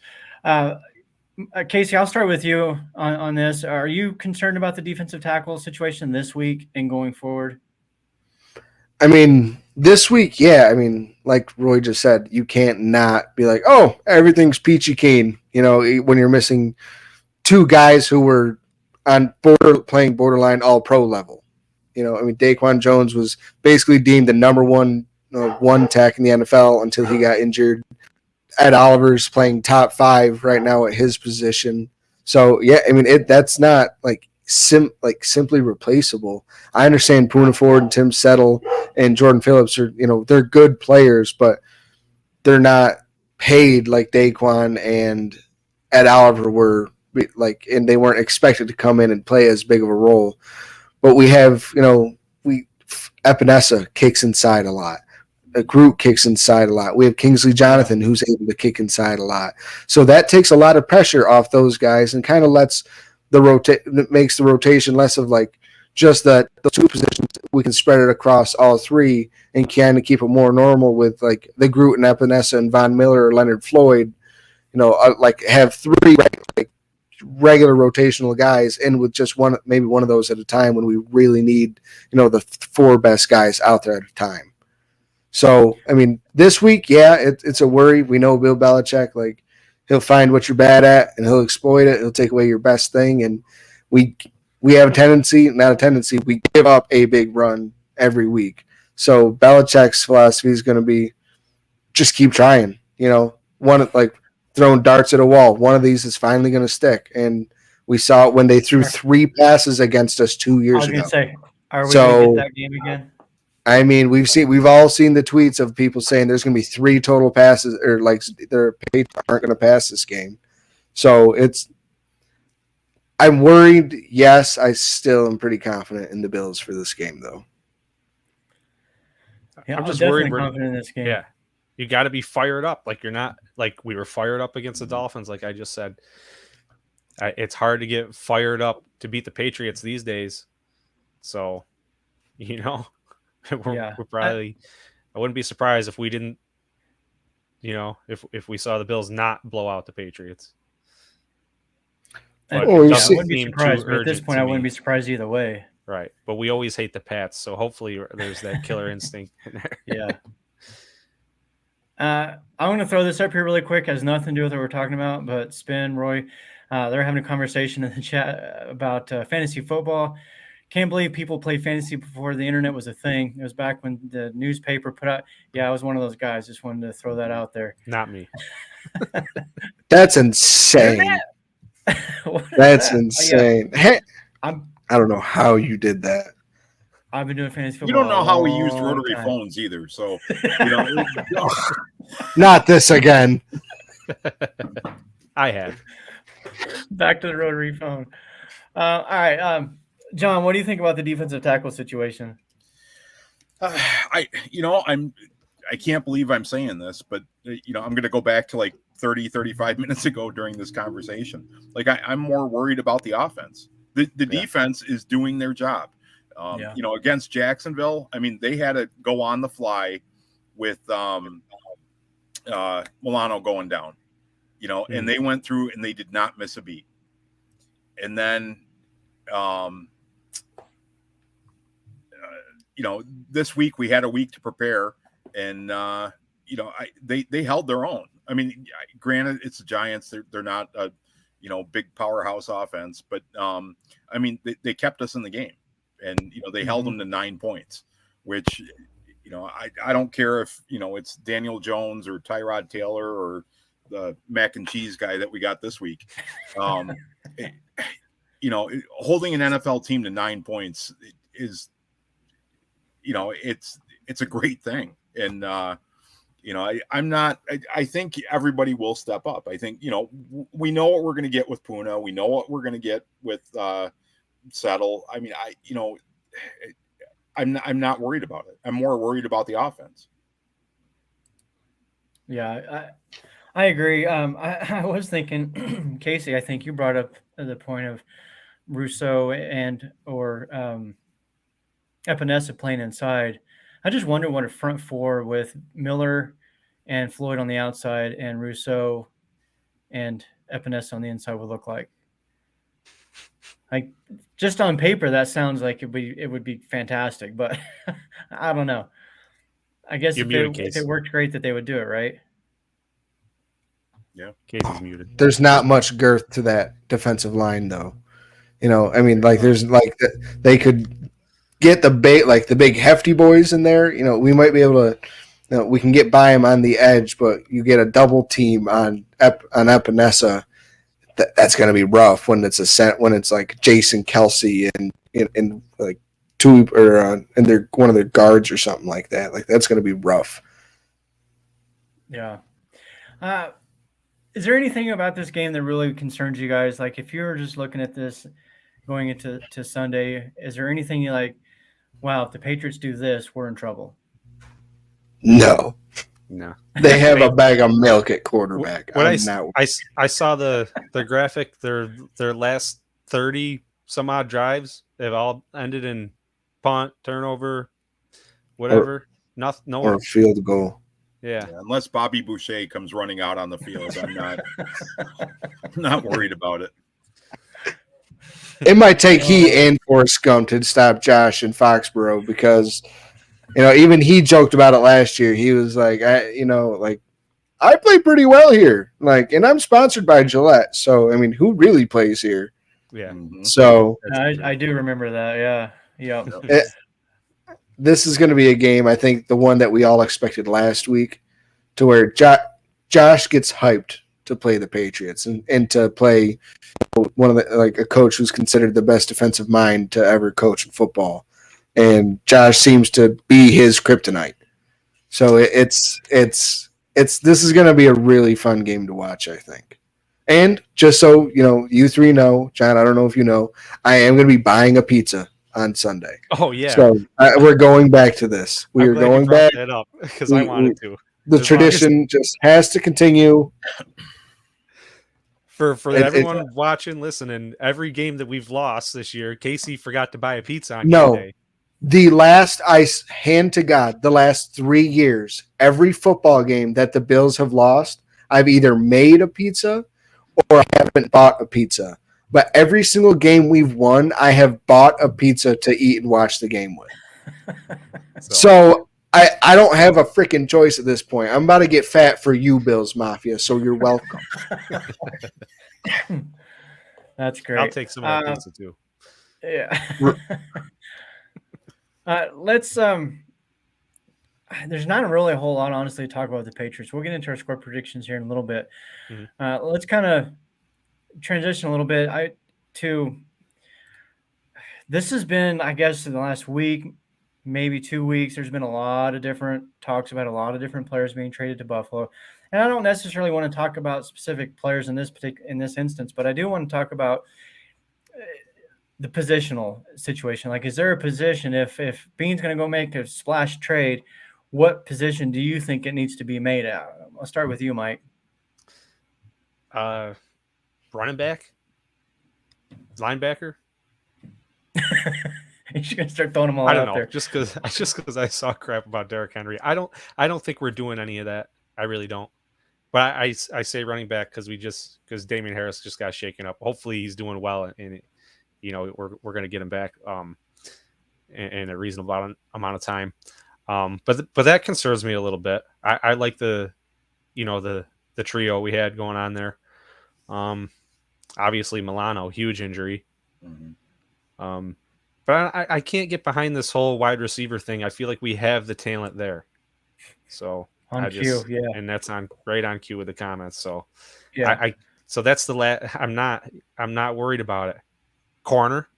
Casey, I'll start with you on this. Are you concerned about the defensive tackle situation this week and going forward? I mean, this week, yeah. I mean, like Roy just said, you can't not be like, oh, everything's peachy keen, when you're missing 2 guys who were on playing borderline all-pro level. Daquan Jones was basically deemed the number 1 tack in the NFL until he got injured. Ed Oliver's playing top 5 right now at his position. So yeah, I mean that's not simply replaceable. I understand Poona Ford and Tim Settle and Jordan Phillips are they're good players, but they're not paid like Daquan and Ed Oliver were and they weren't expected to come in and play as big of a role. But we have Epinesa kicks inside a lot. Groot kicks inside a lot. We have Kingsley Jonathan who's able to kick inside a lot. So that takes a lot of pressure off those guys and kind of makes the rotation less of just those 2 positions. We can spread it across all 3 and kind of keep it more normal with the Groot and Epinesa and Von Miller or Leonard Floyd. Have 3 regular rotational guys in with just maybe one of those at a time when we really need the 4 best guys out there at a time. So, I mean, this week, yeah, it's a worry. We know Bill Belichick, he'll find what you're bad at and he'll exploit it. He'll take away your best thing. And we have we give up a big run every week. So Belichick's philosophy is going to be just keep trying. One like throwing darts at a wall. One of these is finally going to stick, and we saw it when they threw 3 passes against us 2 years ago. I was going to say, are we going to get that game again? I mean, we've all seen the tweets of people saying there's going to be 3 total passes, or like their Patriots aren't going to pass this game. So I'm worried. Yes, I still am pretty confident in the Bills for this game, though. Yeah, I'm just definitely worried. Confident in this game. Yeah, you got to be fired up. Like you're not. Like we were fired up against the Dolphins. Like I just said, it's hard to get fired up to beat the Patriots these days. So, we're probably. I wouldn't be surprised if we didn't. If we saw the Bills not blow out the Patriots. I wouldn't be surprised, but at this point, I wouldn't be surprised either way. Right, but we always hate the Pats, so hopefully there's that killer instinct in there. Yeah. I'm going to throw this up here really quick. It has nothing to do with what we're talking about, but Spin, Roy, they're having a conversation in the chat about fantasy football. Can't believe people play fantasy before the internet was a thing. It was back when the newspaper put out. Yeah, I was one of those guys. Just wanted to throw that out there. Not me. That's insane. That's insane. Hey, I don't know how you did that. I've been doing fantasy football. You don't know how we used rotary phones either, so Not this again. I have. Back to the rotary phone. All right, John, what do you think about the defensive tackle situation? I can't believe I'm saying this, but I'm going to go back to like 35 minutes ago during this conversation. Like I'm more worried about the offense. The defense is doing their job. Against Jacksonville, I mean, they had to go on the fly with Milano going down, and they went through and they did not miss a beat. And then, this week we had a week to prepare, and they held their own. I mean, granted, it's the Giants; they're not a big powerhouse offense, but I mean, they kept us in the game, and they held them to 9 points, which I don't care if it's Daniel Jones or Tyrod Taylor or the mac and cheese guy that we got this week. Holding an NFL team to 9 points is it's a great thing. And, I think everybody will step up. I think, we know what we're going to get with Puna. We know what we're going to get with Settle. I mean, I'm not worried about it. I'm more worried about the offense. Yeah, I agree. I was thinking, Casey, I think you brought up the point of Rousseau or Epinesa playing inside. I just wonder what a front four with Miller and Floyd on the outside and Rousseau and Epinesa on the inside would look like. Like, just on paper, that sounds like it would be fantastic, but I don't know. I guess if it worked great, that they would do it, right? Yeah, Casey's muted. There's not much girth to that defensive line, though. I mean, like there's like they could get the big hefty boys in there. We might be able to. We can get by him on the edge, but you get a double team on Epinesa. That's going to be rough when it's like Jason Kelsey and like two or and they're one of their guards or something like that. Like that's going to be rough. Yeah. Is there anything about this game that really concerns you guys? Like if you're just looking at this going into Sunday, is there anything you like? Wow, if the Patriots do this, we're in trouble. No. They have a bag of milk at quarterback. I saw the graphic. Their last 30 some odd drives, they've all ended in punt, turnover, whatever. Or a field goal. Yeah, unless Bobby Boucher comes running out on the field, I'm not worried about it. It might take he and Forrest Gump to stop Josh in Foxborough because, even he joked about it last year. He was like, I play pretty well here, and I'm sponsored by Gillette. So, I mean, who really plays here? Yeah. Mm-hmm. So I do remember that. Yeah. This is going to be a game. I think the one that we all expected last week. to where Josh gets hyped to play the Patriots and to play one of the like a coach who's considered the best defensive mind to ever coach in football, and Josh seems to be his kryptonite. So it's this is going to be a really fun game to watch, I think. And just so you know, you three know, John, I don't know if you know, I am going to be buying a pizza on Sunday. Oh yeah. So we're going back to this. We are going back. That up because I wanted to. The tradition just has to continue. For everyone watching, listening, every game that we've lost this year, Casey forgot to buy a pizza on Monday. The last, I hand to God, the last 3 years, every football game that the Bills have lost, I've either made a pizza or I haven't bought a pizza. But every single game we've won, I have bought a pizza to eat and watch the game with. So I don't have a freaking choice at this point. I'm about to get fat for you, Bills Mafia, so you're welcome. That's great. I'll take some more pizza too. Yeah. Let's there's not really a whole lot, honestly, to talk about the Patriots. We'll get into our score predictions here in a little bit. Mm-hmm. Let's kind of transition a little bit. This has been, I guess, in the last week, maybe 2 weeks, there's been a lot of different talks about a lot of different players being traded to Buffalo. And I don't necessarily want to talk about specific players in this instance, but I do want to talk about the positional situation. Like, is there a position, if Bean's going to go make a splash trade, what position do you think it needs to be made at? I'll start with you, Mike. Running back? Linebacker? You're just gonna start throwing them all out there. I don't know. Just because I saw crap about Derrick Henry. I don't think we're doing any of that. I really don't. But I say running back because Damian Harris just got shaken up. Hopefully he's doing well, and we're gonna get him back in a reasonable amount of time. But that concerns me a little bit. I like the trio we had going on there. Obviously Milano, huge injury. Mm-hmm. But I can't get behind this whole wide receiver thing. I feel like we have the talent there. So on cue, yeah. And that's right on cue with the comments. So yeah, so that's I'm not worried about it. Corner,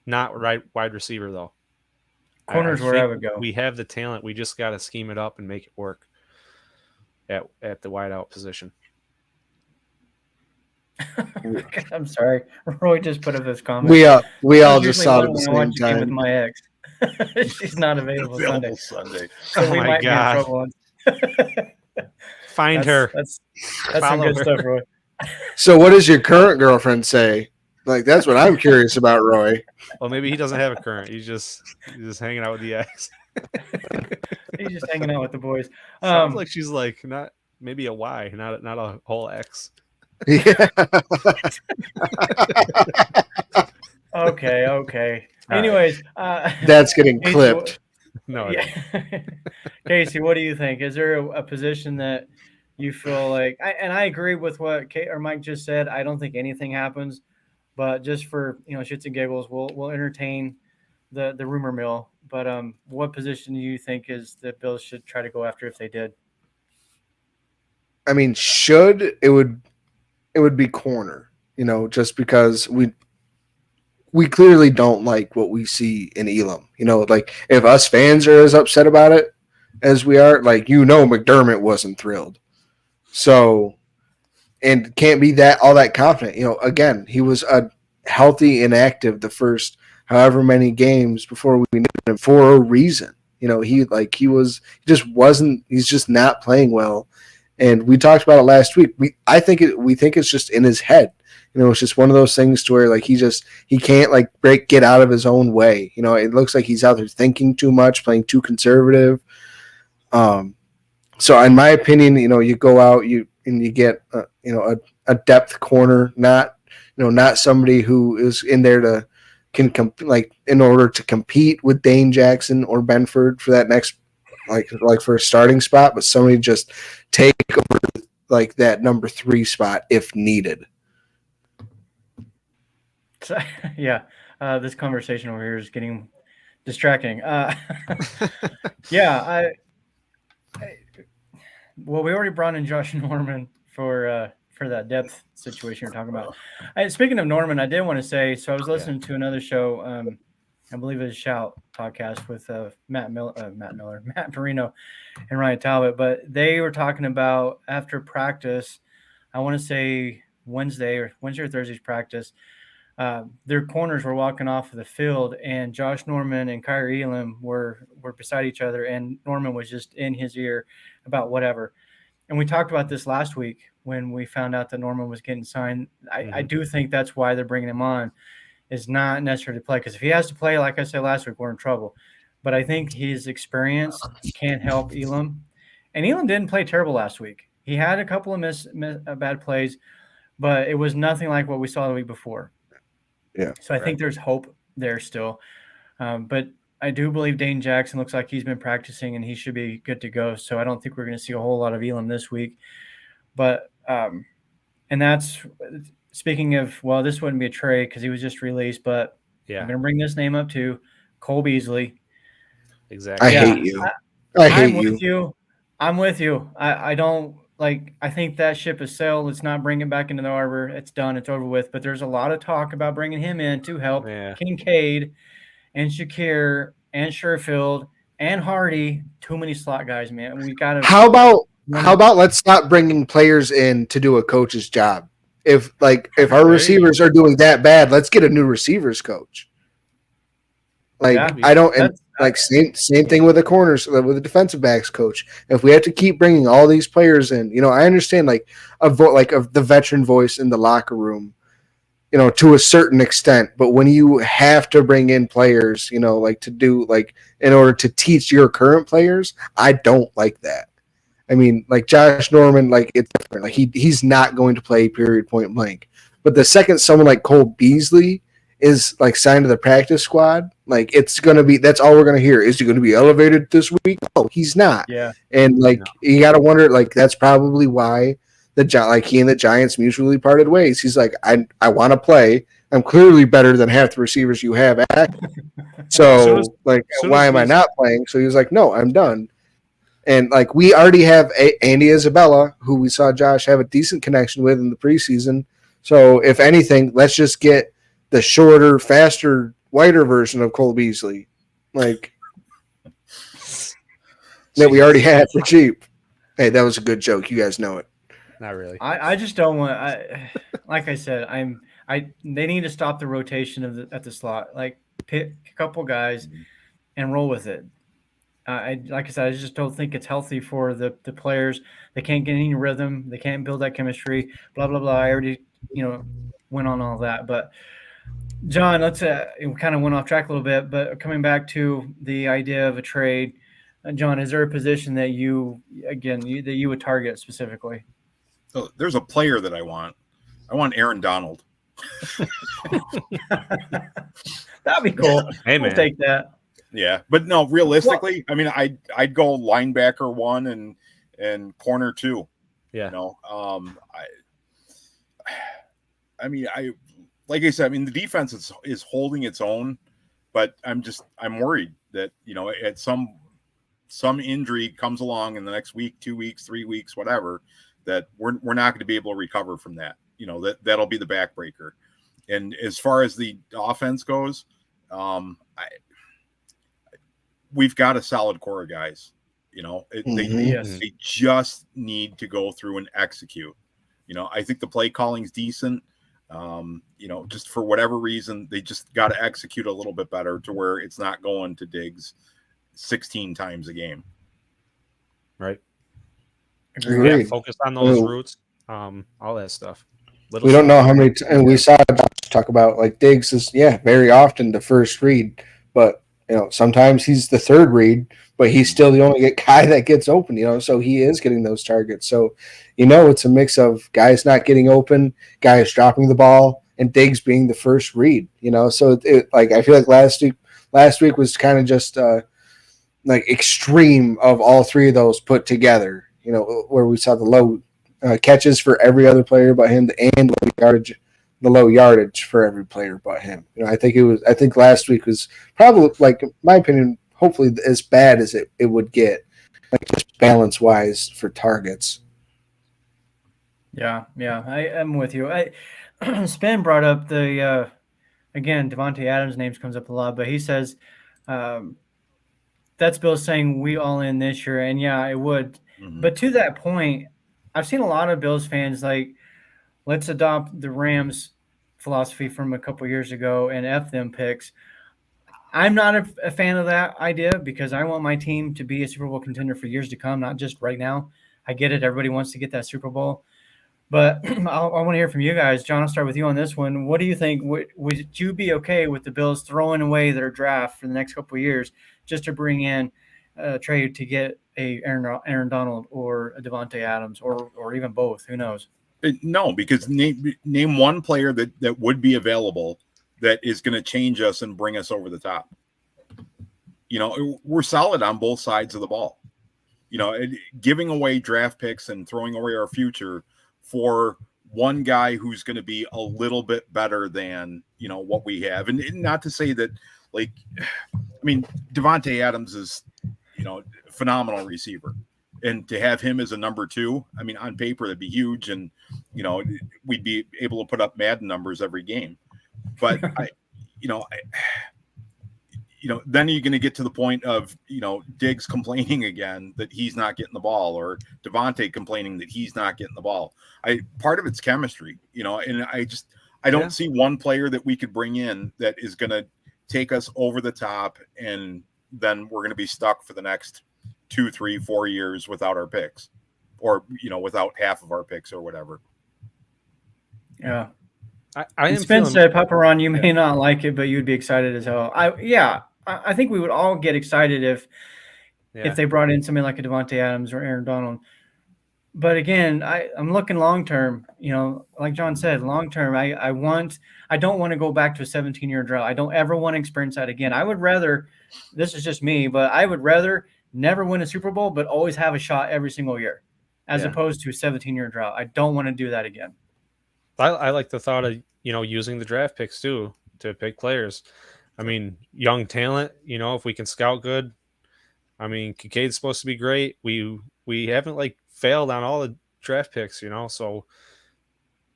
not right wide receiver though. Corner's where I would go. We have the talent. We just got to scheme it up and make it work at the wide out position. I'm sorry. Roy just put up this comment. We all just saw it at the same time. With my ex. She's not available Sunday. So oh my God. Find her. That's some good stuff, Roy. So what does your current girlfriend say? Like, that's what I'm curious about, Roy. Well, maybe he doesn't have a current. He's just hanging out with the ex. He's just hanging out with the boys. Sounds like she's like not maybe a Y, not a whole X. Yeah. Okay. Anyways, that's getting clipped. No. Yeah. Casey, what do you think? Is there a position that you feel like? I agree with what Kate or Mike just said. I don't think anything happens, but just for shits and giggles, we'll entertain the rumor mill. But what position do you think is the Bills should try to go after if they did? I mean, it would be corner, just because we clearly don't like what we see in Elam. Like, if us fans are as upset about it as we are, McDermott wasn't thrilled. So, and can't be all that confident. Again, he was a healthy and active the first however many games before we knew him for a reason. He's just not playing well. And we talked about it last week. We think it's just in his head. It's just one of those things to where he can't get out of his own way. It looks like he's out there thinking too much, playing too conservative. So in my opinion, you go out and you get a depth corner, not somebody who is in there in order to compete with Dane Jackson or Benford for that next for a starting spot, but somebody just take over that number 3 spot if needed. So, yeah, this conversation over here is getting distracting. Yeah, well, we already brought in Josh Norman for that depth situation you're talking about. Speaking of Norman, I did want to say, so I was listening to another show, I believe it was Shout podcast with Matt Miller, Matt Marino, and Ryan Talbot. But they were talking about after practice, I want to say Wednesday or Thursday's practice, their corners were walking off of the field, and Josh Norman and Kyrie Elam were beside each other, and Norman was just in his ear about whatever. And we talked about this last week when we found out that Norman was getting signed. I do think that's why they're bringing him on, is not necessarily to play. Because if he has to play, like I said last week, we're in trouble. But I think his experience can help Elam. And Elam didn't play terrible last week. He had a couple of bad plays, but it was nothing like what we saw the week before. Yeah. So I think there's hope there still. But I do believe Dane Jackson looks like he's been practicing and he should be good to go. So I don't think we're going to see a whole lot of Elam this week. But and that's speaking of, well, this wouldn't be a trade because he was just released, but I'm going to bring this name up too, Cole Beasley. Exactly. I hate you. I hate you. I'm with you. I don't like. I think that ship has sailed. Let's not bring him back into the harbor. It's done. It's over with. But there's a lot of talk about bringing him in to help Kincaid and Shakir and Sherfield and Hardy. Too many slot guys, man. We got to. How about let's stop bringing players in to do a coach's job? If our receivers are doing that bad, let's get a new receivers coach. I don't. And same thing with the corners, with the defensive backs coach. If we have to keep bringing all these players in, I understand of the veteran voice in the locker room, to a certain extent. But when you have to bring in players, to do in order to teach your current players, I don't like that. I mean, Josh Norman, it's different. He's not going to play period point blank. But the second someone like Cole Beasley is signed to the practice squad, it's going to be, that's all we're going to hear. Is he going to be elevated this week? No, he's not. Yeah. And you got to wonder, that's probably why he and the Giants mutually parted ways. He's like, I want to play. I'm clearly better than half the receivers you have active. So why am I not playing? So he was like, no, I'm done. And we already have Andy Isabella, who we saw Josh have a decent connection with in the preseason. So if anything, let's just get the shorter, faster, whiter version of Cole Beasley, that we already had for cheap. Hey, that was a good joke. You guys know it. Not really. I just don't want. Like I said, they need to stop the rotation at the slot. Pick a couple guys and roll with it. Like I said, I just don't think it's healthy for the players. They can't get any rhythm. They can't build that chemistry. Blah blah blah. I already went on all that, but. John, let's we kind of went off track a little bit, but coming back to the idea of a trade, John, is there a position that you would target specifically? So there's a player that I want. I want Aaron Donald. That'd be cool. Hey, man. We'll take that. Yeah, but no, realistically, I mean, I'd go linebacker 1 and corner 2. Yeah. Like I said, I mean, the defense is holding its own, but I'm worried that, at some injury comes along in the next week, 2 weeks, 3 weeks, whatever, that we're not going to be able to recover from that. That'll be the backbreaker. And as far as the offense goes, we've got a solid core of guys. They just need to go through and execute. I think the play calling's decent. Just for whatever reason, they just got to execute a little bit better to where it's not going to Diggs 16 times a game. Right. Agreed. Yeah, focus on those roots, all that stuff. We don't know how many, and we saw Josh talk about Diggs is very often the first read, but sometimes he's the third read, but he's still the only guy that gets open, so he is getting those targets. So, it's a mix of guys not getting open, guys dropping the ball, and Diggs being the first read, So I feel like last week was kind of just extreme of all three of those put together, where we saw the low catches for every other player but him and the low yardage for every player but him. I think last week was probably, in my opinion, hopefully as bad as it would get. like just balance wise for targets. Yeah, I am with you. Spin brought up the again, Devontae Adams' names comes up a lot, but he says um, that's Bill saying we all in this year, and yeah, it would. Mhm. But to that point, I've seen a lot of Bills fans like, let's adopt the Rams philosophy from a couple years ago and F them picks. I'm not a fan of that idea because I want my team to be a Super Bowl contender for years to come, not just right now. I get it. Everybody wants to get that Super Bowl. But I want to hear from you guys. John, I'll start with you on this one. What do you think? Would you be okay with the Bills throwing away their draft for the next couple of years just to bring in a trade to get a Aaron Donald or a Devontae Adams or even both? Who knows? No, because name one player that would be available that is going to change us and bring us over the top. You know, we're solid on both sides of the ball. You know, giving away draft picks and throwing away our future for one guy who's going to be a little bit better than, you know, what we have. And not to say that, like, I mean, Devontae Adams is, you know, a phenomenal receiver. And to have him as a number 2, I mean, on paper, that'd be huge. And, you know, we'd be able to put up Madden numbers every game. But, then you're going to get to the point of, you know, Diggs complaining again that he's not getting the ball, or Devontae complaining that he's not getting the ball. Part of it's chemistry, you know, and I don't see one player that we could bring in that is going to take us over the top, and then we're going to be stuck for the next 2, 3, 4 years without our picks, or, you know, without half of our picks or whatever. Yeah. I Spence said, Papa Ron, you may not like it, but you'd be excited as hell. I think we would all get excited if they brought in somebody like a Devontae Adams or Aaron Donald. But again, I'm looking long term. You know, like John said, long term. I don't want to go back to a 17-year drought. I don't ever want to experience that again. I would rather. This is just me, but I would rather never win a Super Bowl, but always have a shot every single year, as opposed to a 17-year drought. I don't want to do that again. I like the thought of, you know, using the draft picks too to pick players. I mean, young talent, you know, if we can scout good. I mean, Kincaid's supposed to be great. We haven't like failed on all the draft picks, you know, so,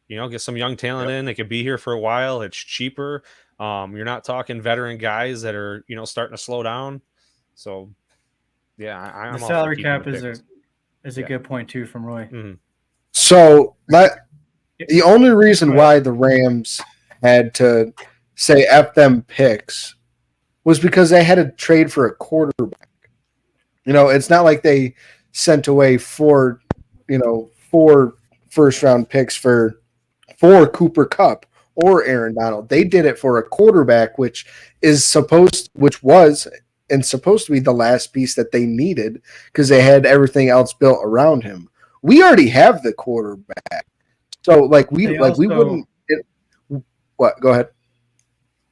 you know, get some young talent in. They could be here for a while. It's cheaper. You're not talking veteran guys that are, you know, starting to slow down. So, yeah, I'm the salary cap is a good point too from Roy. Mm-hmm. So the only reason why the Rams had to say F them picks was because they had to trade for a quarterback. You know, it's not like they sent away 4 first-round picks for Cooper Kupp or Aaron Donald. They did it for a quarterback, which was supposed to be the last piece that they needed because they had everything else built around him. We already have the quarterback. So, we wouldn't. What? Go ahead.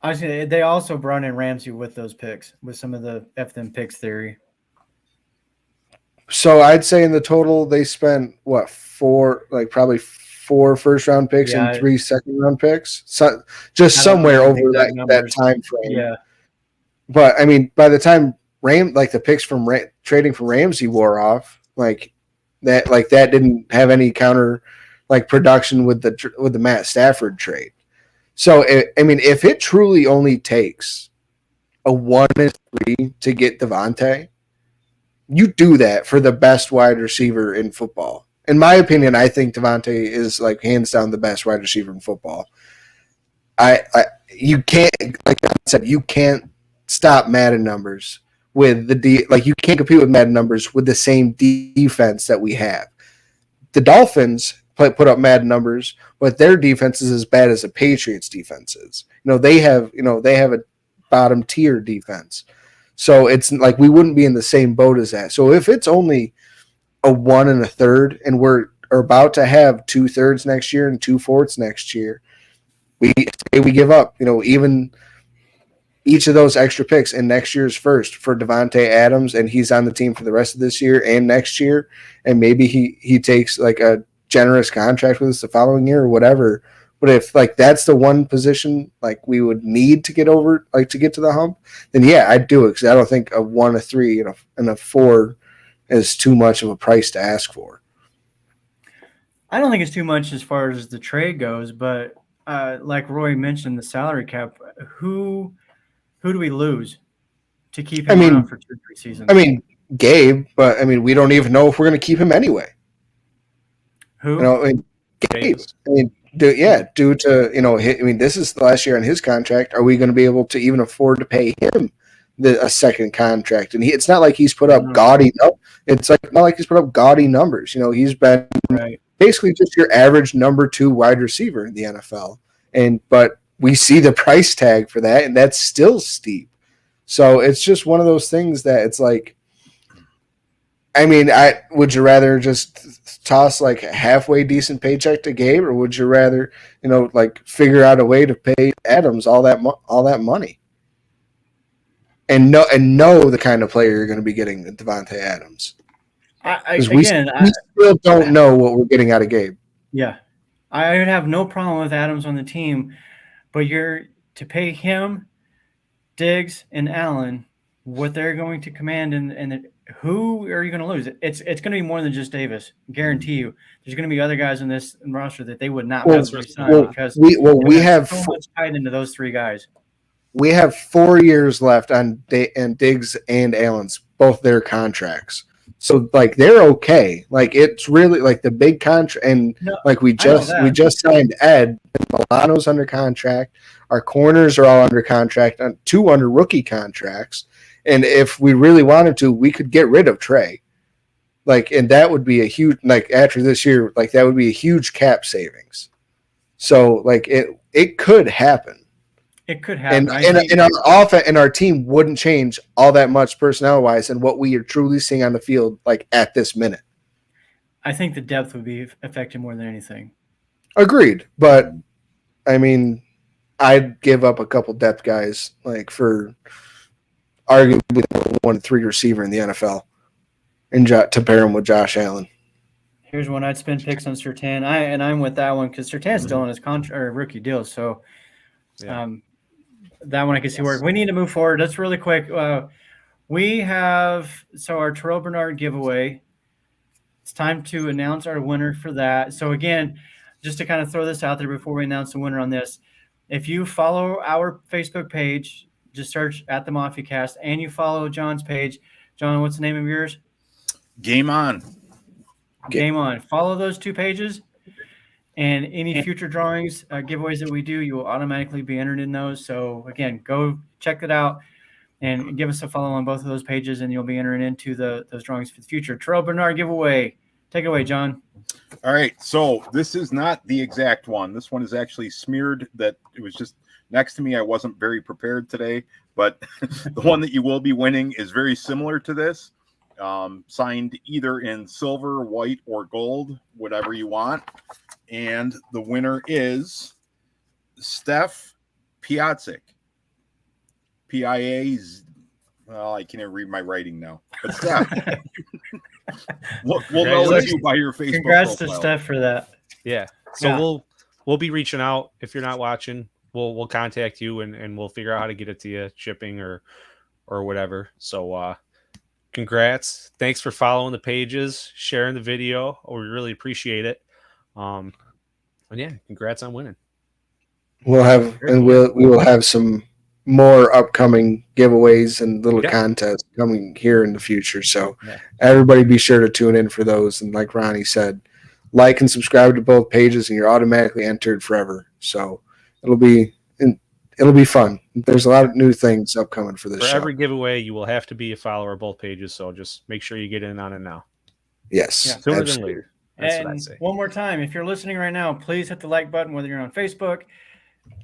I say they also brought in Ramsey with those picks, with some of the F them picks theory. So I'd say in the total they spent probably 4 first-round picks and 3 second-round picks. So just somewhere over that time frame. Yeah. But I mean, by the time the picks from trading for Ramsey wore off, that didn't have any counter production with the Matt Stafford trade. So if it truly only takes a 1-3 to get Devontae, you do that for the best wide receiver in football. In my opinion, I think Devontae is hands down the best wide receiver in football. You can't, like I said, you can't stop Madden numbers with you can't compete with Madden numbers with the same defense that we have. The Dolphins put up Madden numbers, but their defense is as bad as the Patriots' defense is. They have a bottom tier defense. So it's we wouldn't be in the same boat as that. So if it's only a 1 1/3 and we're about to have 2/3 next year and 2/4 next year, we give up, even each of those extra picks in next year's first for Devontae Adams, and he's on the team for the rest of this year and next year, and maybe he takes a generous contract with us the following year or whatever. But if that's the one position we would need to get over to get to the hump, then yeah, I'd do it because I don't think a 1 3 and a 4 is too much of a price to ask for. I don't think it's too much as far as the trade goes, but like Roy mentioned, the salary cap. Who do we lose to keep him around for 2 or 3 seasons? I mean, Gabe, but I mean, we don't even know if we're going to keep him anyway. Who? You know, I mean, Gabe. I mean, due to this is the last year on his contract. Are we going to be able to even afford to pay him a second contract? And it's not like he's put up gaudy. It's like not like he's put up gaudy numbers. You know, he's been basically just your average number 2 wide receiver in the NFL. But we see the price tag for that, and that's still steep. So it's just one of those things that it's like, I mean, would you rather just toss like a halfway decent paycheck to Gabe, or would you rather, like figure out a way to pay Adams all that money, and know the kind of player you're going to be getting in Devontae Adams? We still don't know what we're getting out of Gabe. Yeah, I would have no problem with Adams on the team, but you're to pay him, Diggs, and Allen what they're going to command, and who are you going to lose? It's going to be more than just Davis. Guarantee you. There's going to be other guys in this roster that they would not be able to resign because we have so much tied into those 3 guys. We have 4 years left on Diggs and Allen's both their contracts. So like they're okay. Like it's really like the big contract, and we just signed Ed. Milano's under contract. Our corners are all under contract. 2 under rookie contracts. And if we really wanted to, we could get rid of Trey. And that would be a huge, after this year, that would be a huge cap savings. So, it could happen. It could happen. And our offense and our team wouldn't change all that much personnel-wise and what we are truly seeing on the field, at this minute. I think the depth would be affected more than anything. Agreed. But, I mean, I'd give up a couple depth guys, for – arguably the 1-3 receiver in the NFL, and to pair him with Josh Allen. Here's one I'd spend picks on Surtain. I'm with that one because Surtain's still on his rookie deal, so that one I can see work. We need to move forward. That's really quick. We have our Terrel Bernard giveaway. It's time to announce our winner for that. So again, just to kind of throw this out there before we announce the winner on this, if you follow our Facebook page, just search at the Mafia Cast, and you follow John's page. John, what's the name of yours? Game On. Game On. Follow those 2 pages, and any future drawings, giveaways that we do, you will automatically be entered in those. So, again, go check it out and give us a follow on both of those pages, and you'll be entering into those drawings for the future. Terrel Bernard giveaway. Take it away, John. All right. So this is not the exact one. This one is actually smeared that it was just next to me. I wasn't very prepared today, but the one that you will be winning is very similar to this, signed either in silver, white, or gold, whatever you want. And the winner is Steph Piazik. P-I-A-Z. Well, I can't even read my writing now. But Steph, we'll know you by your Facebook Congrats profile. to Steph for that. Yeah. So we'll be reaching out. If you're not watching, we'll contact you and we'll figure out how to get it to you, shipping or whatever. So congrats. Thanks for following the pages, sharing the video. We really appreciate it. And yeah, congrats on winning. We will have some more upcoming giveaways and little contests coming here in the future. So everybody be sure to tune in for those. And like Ronnie said, like and subscribe to both pages and you're automatically entered forever. So it'll be fun. There's a lot of new things upcoming for this show. For every giveaway, you will have to be a follower of both pages. So just make sure you get in on it now. Yes. Sooner than later. That's what I'd And say. one more time, if you're listening right now, please hit the like button, whether you're on Facebook,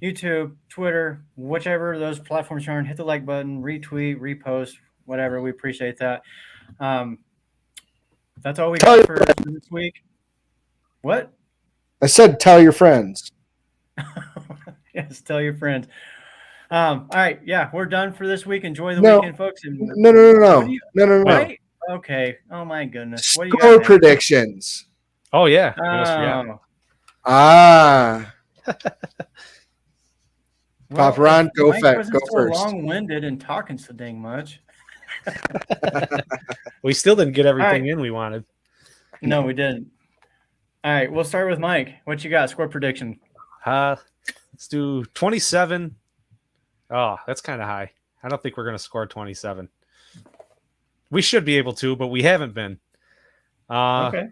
YouTube, Twitter, whichever those platforms are on. Hit the like button, retweet, repost, whatever. We appreciate that. That's all we got for this week. What? I said tell your friends. Yes, tell your friends. All right, we're done for this week. Enjoy the weekend, folks. And No. Wait? Okay. Oh my goodness. What do you Score got predictions. Oh yeah. I almost forgot. Papa Ron, go Mike first. wasn't so long-winded and talking so dang much. We still didn't get everything right. in we wanted. No, we didn't. All right, we'll start with Mike. What you got? Score prediction. Let's do 27. Oh, that's kind of high. I don't think we're going to score 27. We should be able to, but we haven't been. Okay.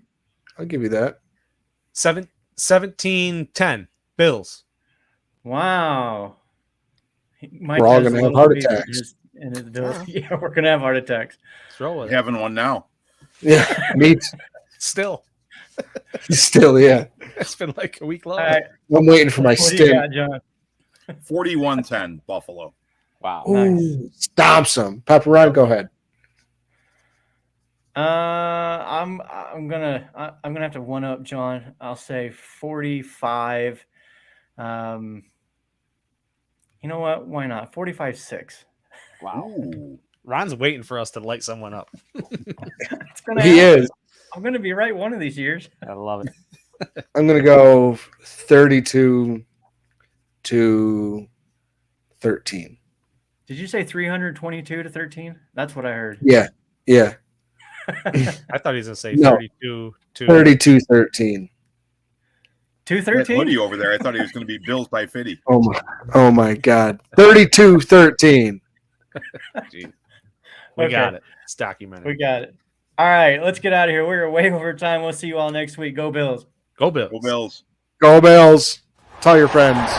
I'll give you that. 17-10. Bills. Wow. Mike We're all has gonna a have little heart belief in attacks. his Bills. Yeah, we're gonna have heart attacks. Throw it. Having one now. Yeah, me Still. still, yeah. It's been like a week long. All right. I'm waiting for my What do you stint. got, John? 41-10 Buffalo. Wow. Ooh, stomps him. Papa Ron, go ahead. I'm gonna have to one up John. I'll say 45. You know what? Why not? 45-6. Wow. Ooh. Ron's waiting for us to light someone up. It's gonna He happen. is. I'm gonna be right one of these years. I love it. I'm gonna go 32 to 13. Did you say 322 to 13? That's what I heard. Yeah. I thought he was going to say No. 32 to 32-13. That 213? hoodie over there, I thought he was going to be Bills by 50. Oh my God. 32-13. Gee. We Okay. got it. It's documented. We got it. All right, let's get out of here. We're way over time. We'll see you all next week. Go Bills. Go Bills. Go Bills. Go Bills. Tell your friends.